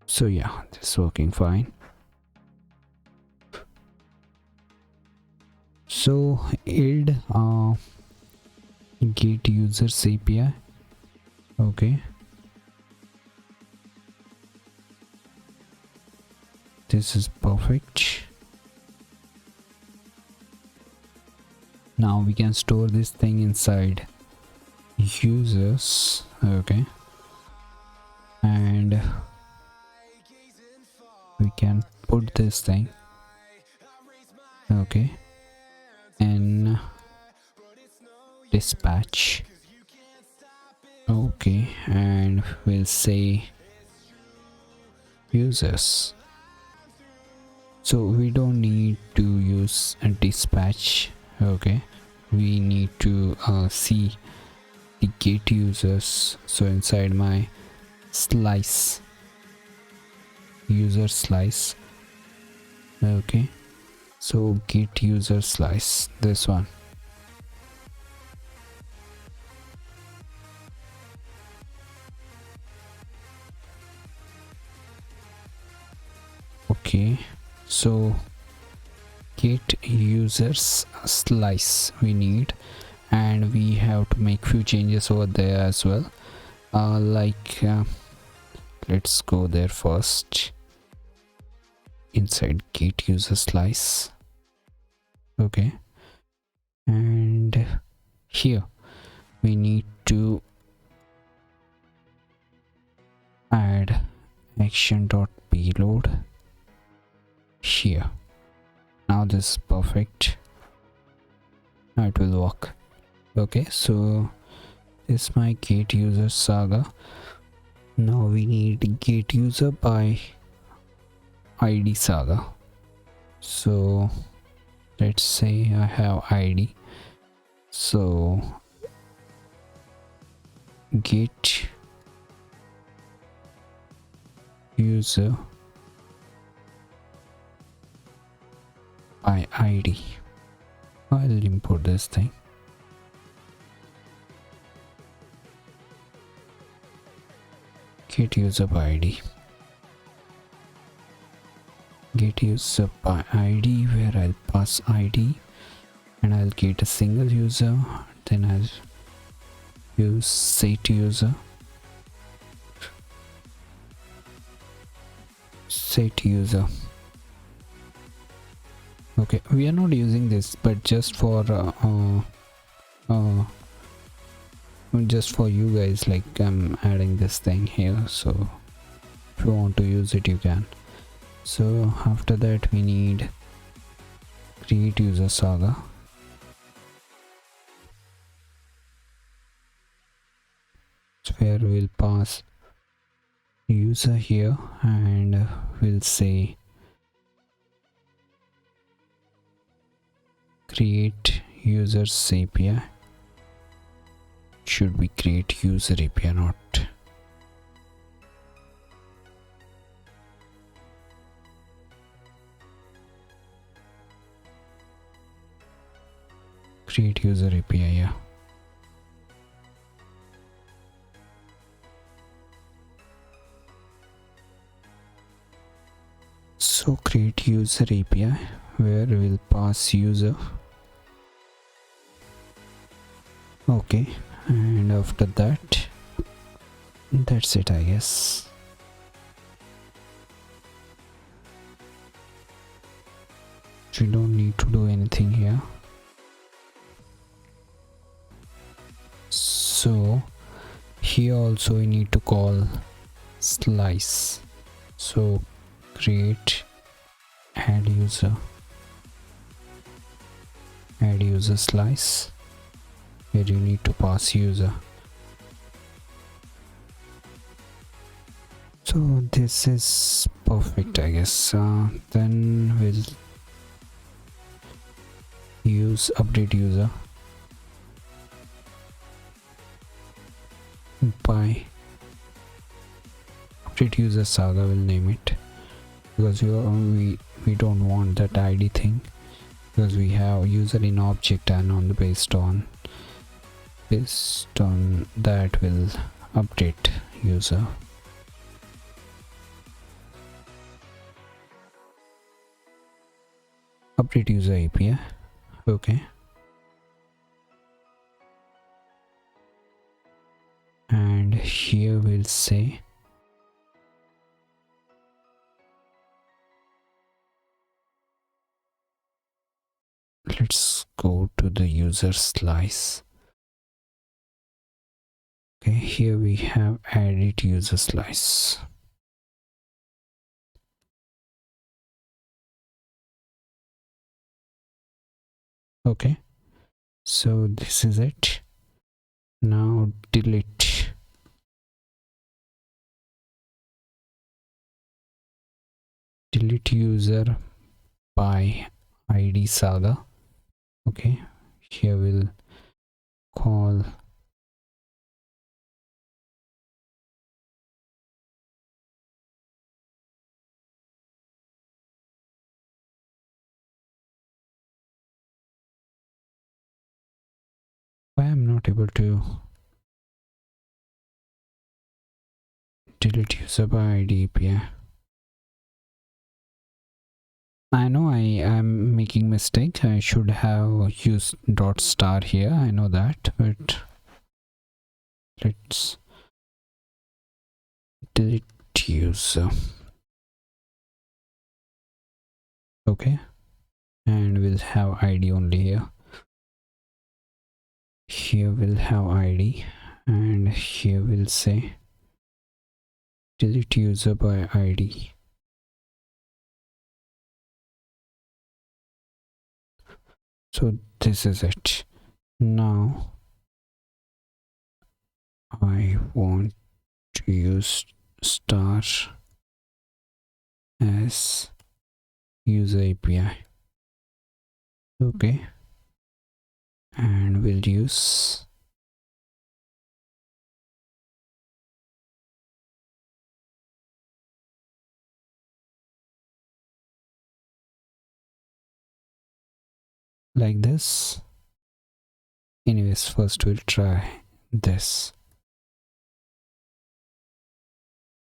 So yeah, this is working fine. So id get users API. Okay, this is perfect. Now we can store this thing inside users. Okay, and we can put this thing, okay, in dispatch. Okay, and we'll say users. So we don't need to use a dispatch. Okay, we need to see the get users. So inside my slice, user slice. Okay, so get user slice, this one. Okay, so get users slice we need, and we have to make few changes over there as well. Let's go there first. Inside get user slice. Okay, and here we need to add action.payload here. Now this is perfect. Now it will work. Okay, so this is my get user saga. Now we need get user by id saga. So let's say I have id, so get user by id. I'll import this thing. Get user by id. Get user by id, where I'll pass id and I'll get a single user, then I'll use set user. Okay, we are not using this, but just for you guys, like I'm adding this thing here, so if you want to use it you can. So after that we need create user saga. So where we'll pass user here and we'll say create users API. Should be create user API, not create user API. Yeah, so create user API where we'll pass user. Okay, and after that, that's it, I guess. We don't need to do anything here. So here also we need to call slice. So create add user slice, where you need to pass user. So this is perfect, I guess. Then we'll use update user by update user saga, will name it, because we don't want that id thing, because we have user in object, and on the based on that will update user. Update user API. Okay, and here we'll say let's go to the user slice. Okay, here we have added user slice. Okay, so this is it. Now delete user by id saga. Okay, here we'll call why I'm not able to delete user by id API. I know I am making mistake. I should have used dot star here, I know that, but let's delete user. Okay, and we'll have id only here. Here we'll have id, and here we'll say delete user by id. So this is it. Now I want to use star as user API. Okay, and we'll use like this. Anyways, first we'll try this.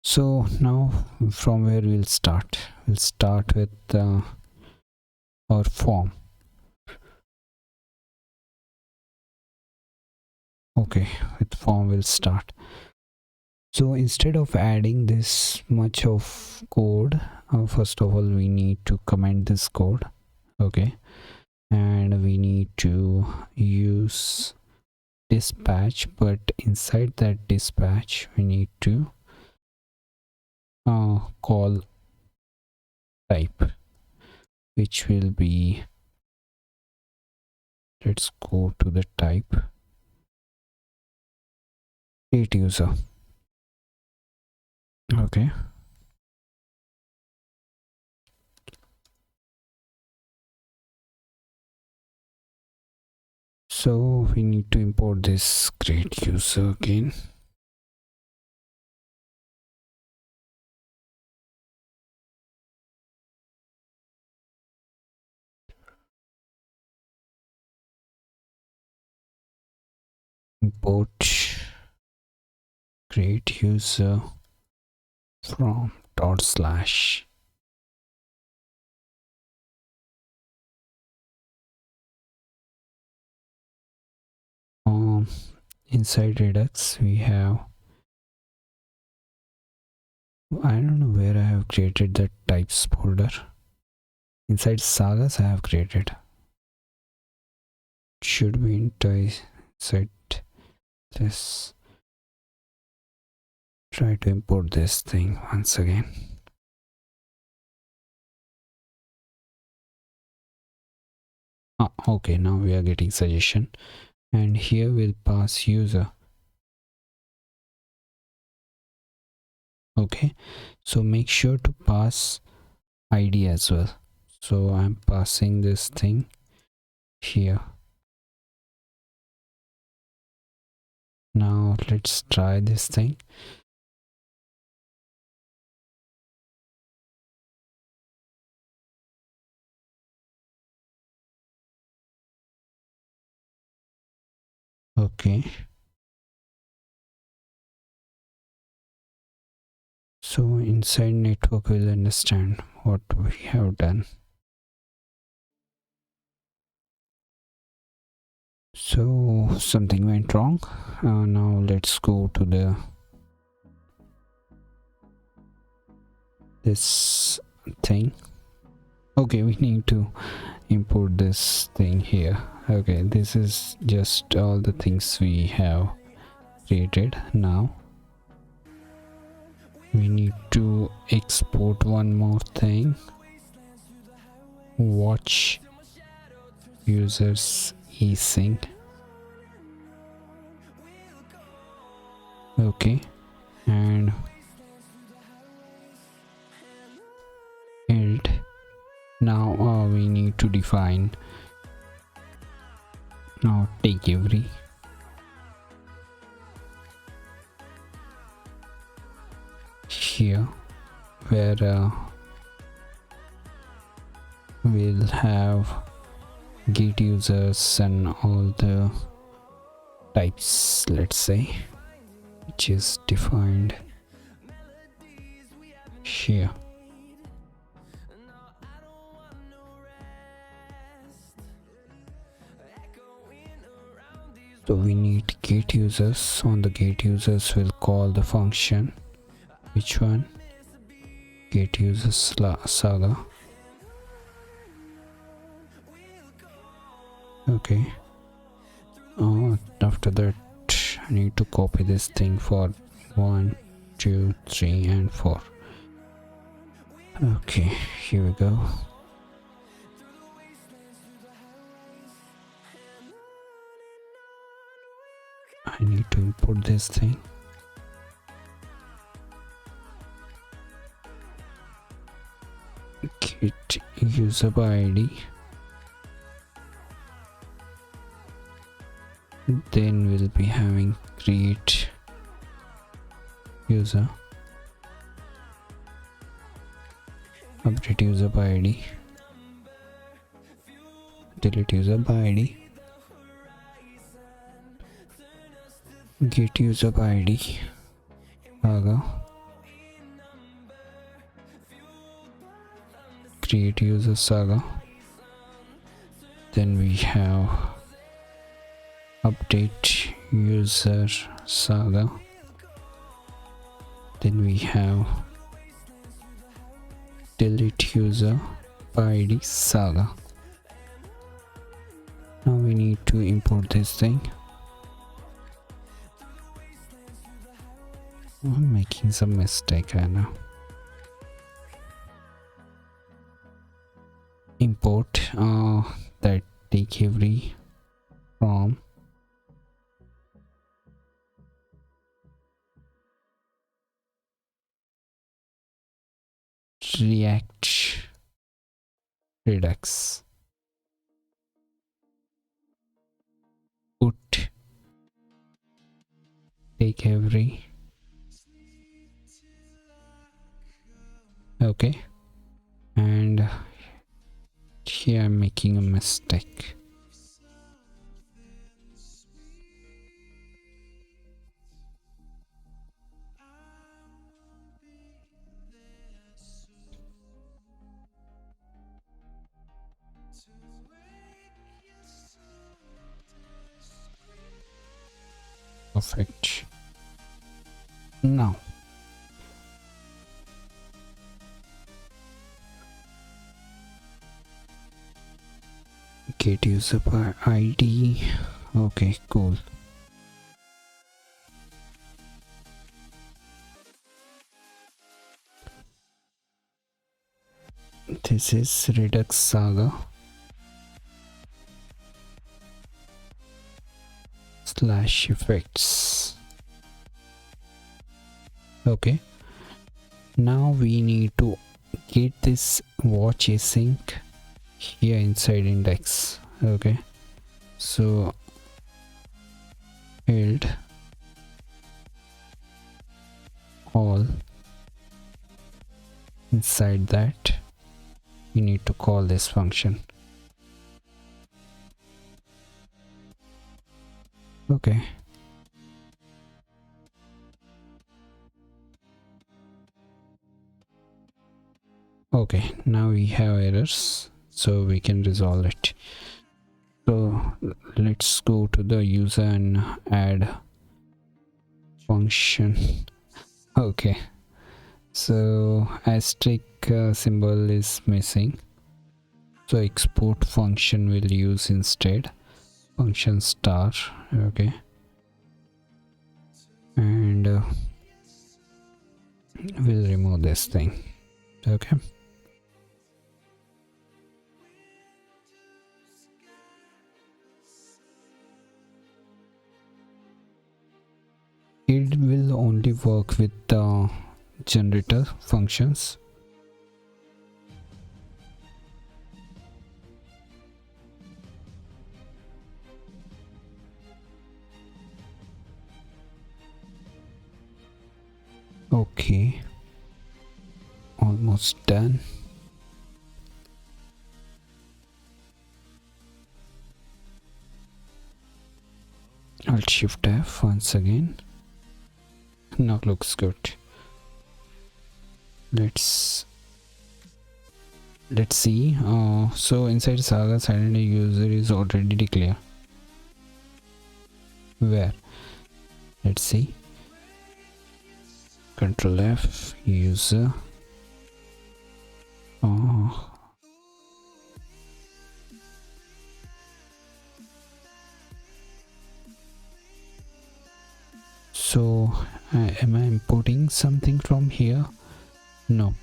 So now from where we'll start with our form. Okay, with form we'll start. So instead of adding this much of code, first of all we need to comment this code. Okay, and we need to use dispatch, but inside that dispatch we need to call type, which will be, let's go to the type, create user. Okay, so we need to import this create user again. Import create user from dot slash inside Redux we have, I don't know where I have created the types folder. Inside sagas I have created, should be inside this. Try to import this thing once again. Okay, now we are getting suggestion, and here we'll pass user. Okay, so make sure to pass id as well. So I'm passing this thing here. Now let's try this thing. Okay, so inside network will understand what we have done. So something went wrong. Now let's go to this thing. Okay, we need to import this thing here. Okay, this is just all the things we have created. Now we need to export one more thing, watch users async. Okay, and eld. Now we need to define now take every. Here where we'll have get users and all the types, let's say, which is defined here. So we need get users. On the get users we'll call the function, which one, get users saga. Okay, After that I need to copy this thing for 1 2 3 and 4. Okay, here we go. I need to import this thing. Get user by ID, then we'll be having create user, update user by ID, delete user by ID, get user by ID, Saga, create user Saga, then we have update user Saga, then we have delete user by ID Saga. Now we need to import this thing. I'm making some mistake right now. Import that take every from React Redux, put take every. Okay, and here I'm making a mistake. Perfect. Now get user by ID. Okay, cool. This is Redux Saga / effects. Okay, now we need to get this watch async here inside index. Okay, so build all, inside that we need to call this function. Okay, okay, now we have errors, so we can resolve it. So let's go to the user and add function. Okay, so asterisk symbol is missing, so export function will use instead, function star. Okay, and we'll remove this thing. Okay, it will only work with the generator functions. Okay, almost done. Alt Shift F once again. Now looks good. Let's see. So inside Saga silent user is already declared. Where? Let's see. Control F, user. Oh, So am I importing something from here? No.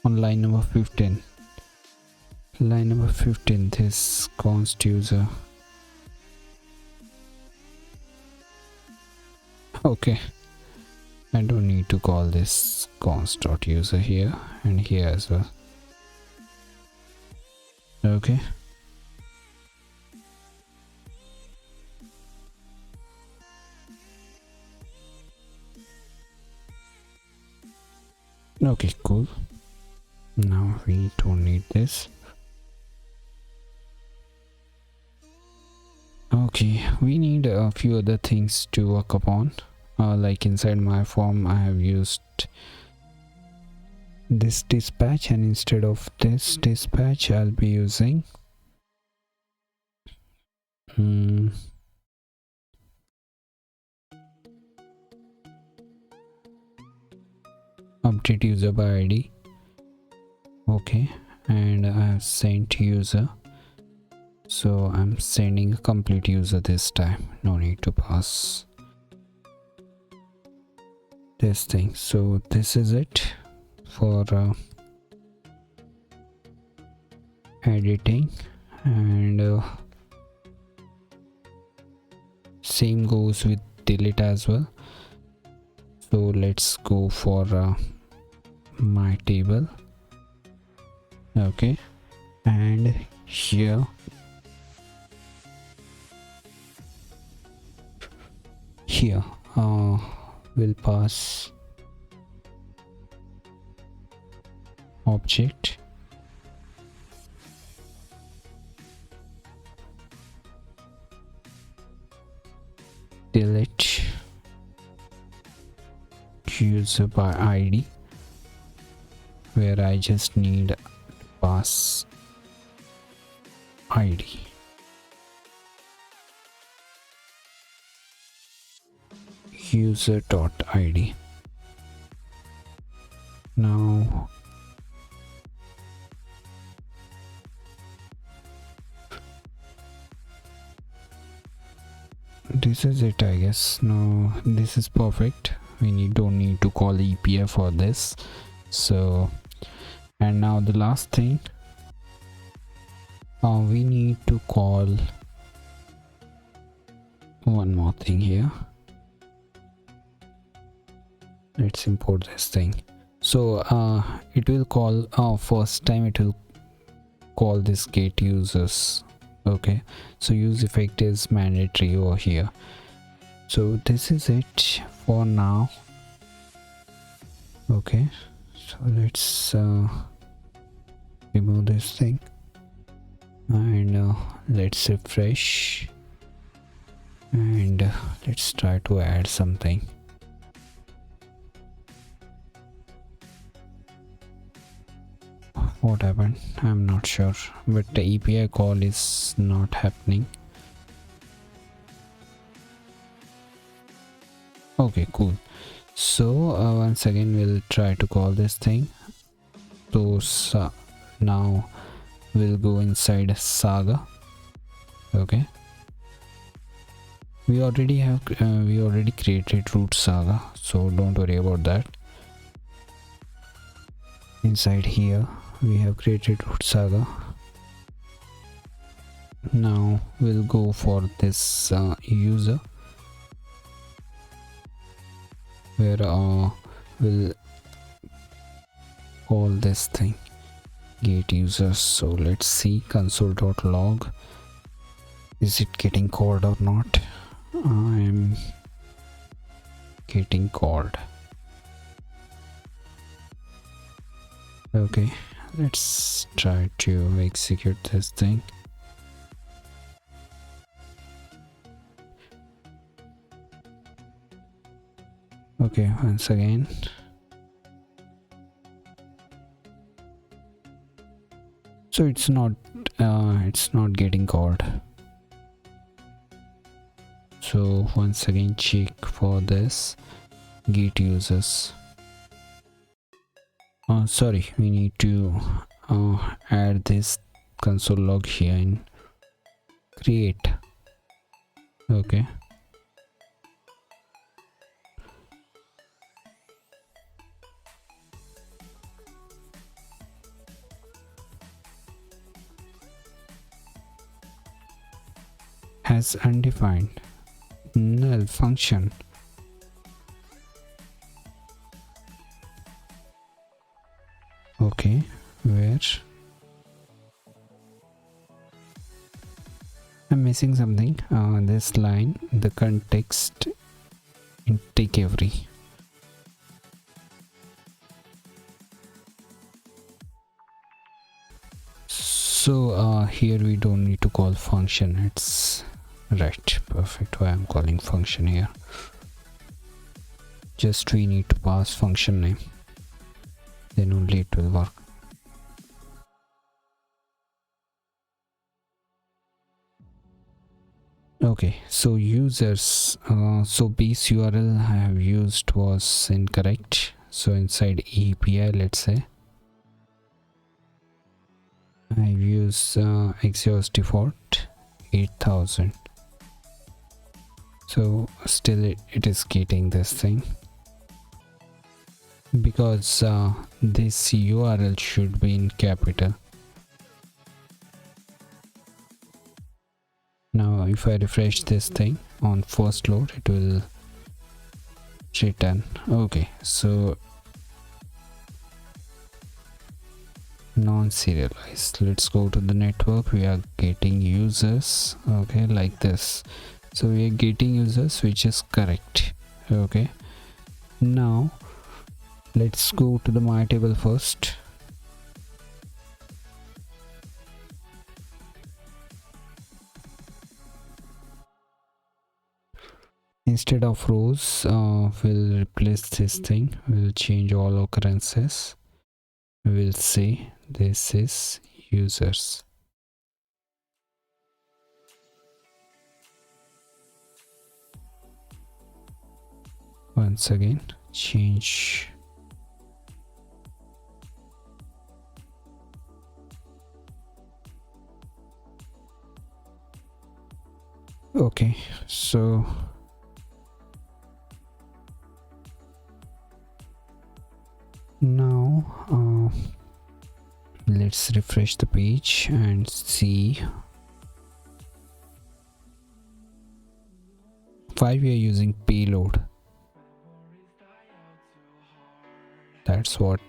On line number 15, this const user. Okay, I don't need to call this const.user here and here as well. Okay, okay, cool. Now we don't need this. Okay, we need a few other things to work upon. Like inside my form I have used this dispatch, and instead of this dispatch I'll be using update user by id. Okay, and I have sent user, so I'm sending a complete user this time. No need to pass this thing. So this is it for editing, and same goes with delete as well. So let's go for my table. Okay, and here we'll pass object delete user by id, where I just need to pass id. user.id. Now this is it, I guess. No, this is perfect. We don't need to call API for this. So, and now the last thing, we need to call one more thing here. Let's import this thing. So it will call first time it will call this get users. Okay, so use effect is mandatory over here. So this is it for now. Okay, so let's remove this thing, and let's refresh, and let's try to add something. What happened? I'm not sure, but the API call is not happening. Okay, cool. So once again we'll try to call this thing. So now we'll go inside Saga. Okay, we already created root Saga, so don't worry about that. Inside here we have created root Saga. Now we'll go for this user, where we'll call this thing get users. So let's see console.log, is it getting called or not? I'm getting called. Okay, let's try to execute this thing. Okay, once again. So it's not getting called. So once again check for this get users. Sorry, we need to add this console log here in create. Okay, has undefined null function. Okay, where I'm missing something. This line, the context in take every. So here we don't need to call function. It's right, perfect. Why I'm calling function here? Just we need to pass function name, then only it will work. Okay, so users, so base URL I have used was incorrect. So inside API, let's say I use Axios default 8000. So still it is getting this thing, because this URL should be in capital. Now if I refresh this thing on first load, it will return. Okay, so non-serialized. Let's go to the network. We are getting users, okay, like this. So we are getting users, which is correct. Okay, now let's go to the my table first. Instead of rows, we'll replace this thing. We'll change all occurrences. We'll say this is users. Once again, change. Okay, so now let's refresh the page and see why we are using payload. That's what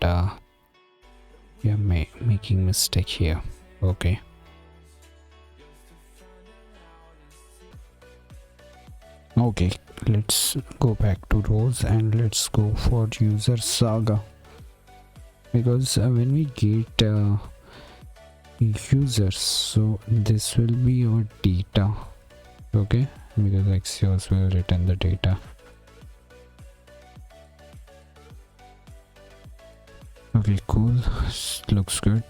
we are making mistake here. Okay, okay, let's go back to rows and let's go for user saga, because when we get users, so this will be our data. Okay, because Axios will return the data. Okay, cool, looks good.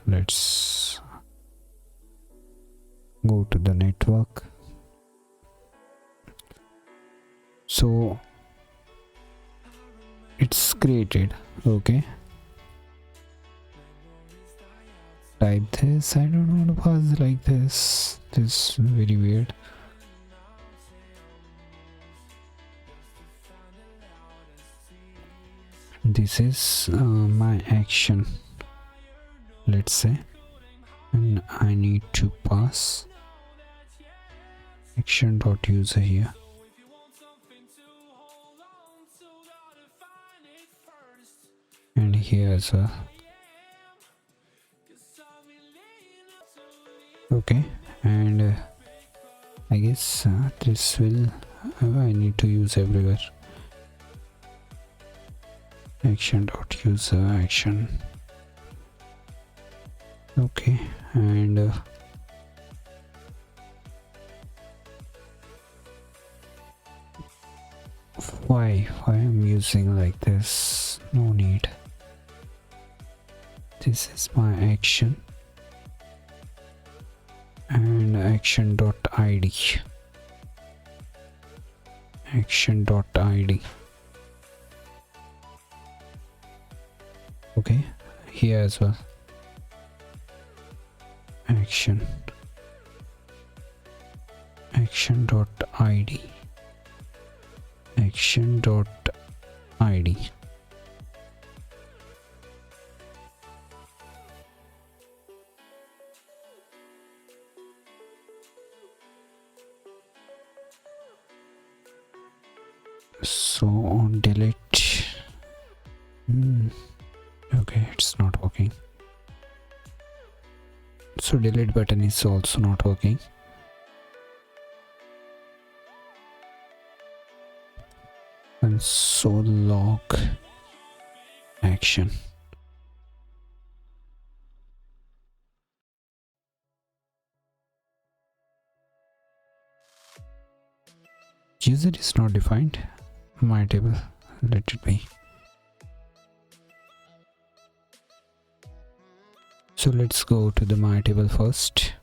Let's go to the network. So it's created. Okay, type this. I don't want to pass like this. This is very weird. This is my action, let's say, and I need to pass action.user here. And here as well. Okay, and I guess this will I need to use everywhere. Action.user action. Okay, and why I'm using like this? No need. This is my action and action.id. Action.id. Okay, here as well. Action. Action.id. Action.id. So on delete. Okay, it's not working. So delete button is also not working. Console log action. User is not defined. My table, let it be. So let's go to the my table first.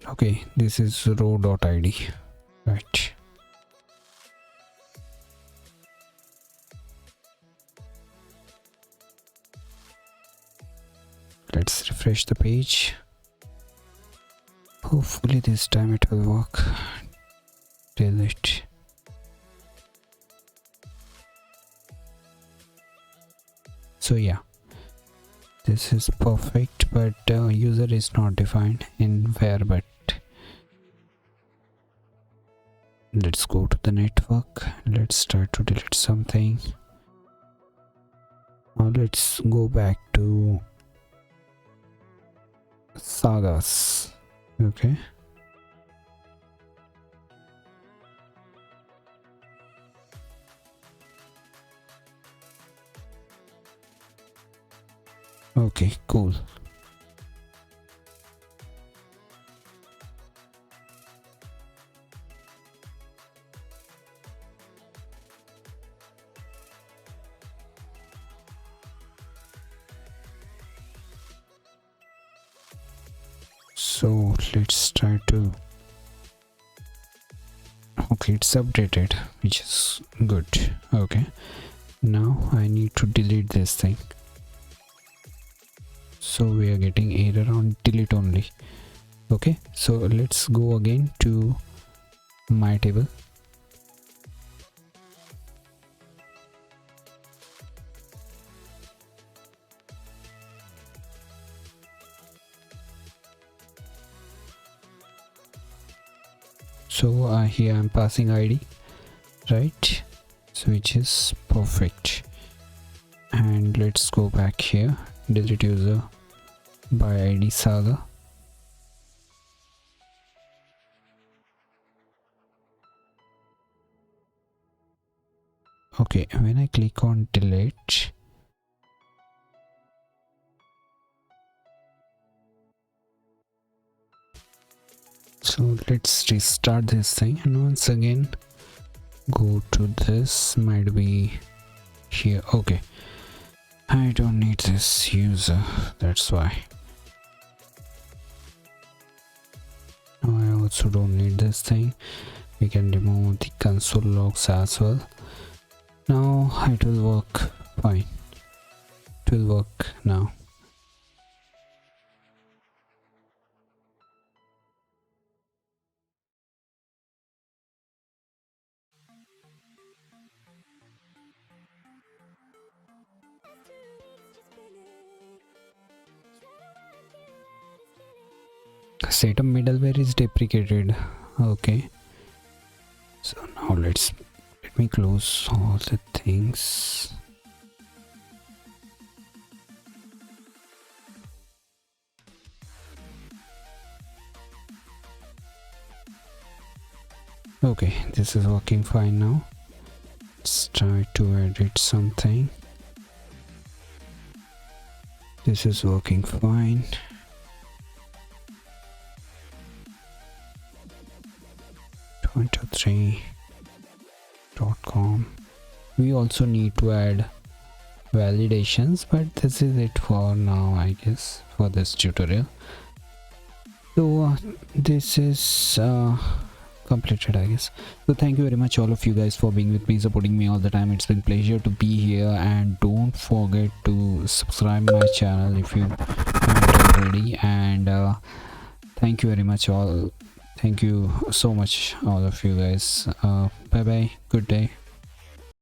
Okay, this is row.id, right? Let's refresh the page. Hopefully this time it will work. Delete. So yeah, this is perfect, but user is not defined in where. But let's go to the network. Let's try to delete something. Now let's go back to sagas. Okay. Okay, cool. So let's try to. Okay, it's updated, which is good. Okay, now I need to delete this thing. So we are getting error on delete only. Okay, so let's go again to my table. So here I'm passing ID, right? So which is perfect. And let's go back here, delete user by ID saga. Okay, when I click on delete, so let's restart this thing, and once again go to this, might be here. Okay, I don't need this user, that's why. Now I also don't need this thing. We can remove the console logs as well. Now it will work fine. It will work now. Setup middleware is deprecated. Okay, so now let me close all the things. Okay, this is working fine now. Let's try to edit something. This is working fine. .com. We also need to add validations, but this is it for now, I guess, for this tutorial. So this is completed, I guess. So thank you very much all of you guys for being with me, supporting me all the time. It's been a pleasure to be here, and don't forget to subscribe my channel if you haven't already. And thank you very much all. Thank you so much all of you guys. Bye bye, good day.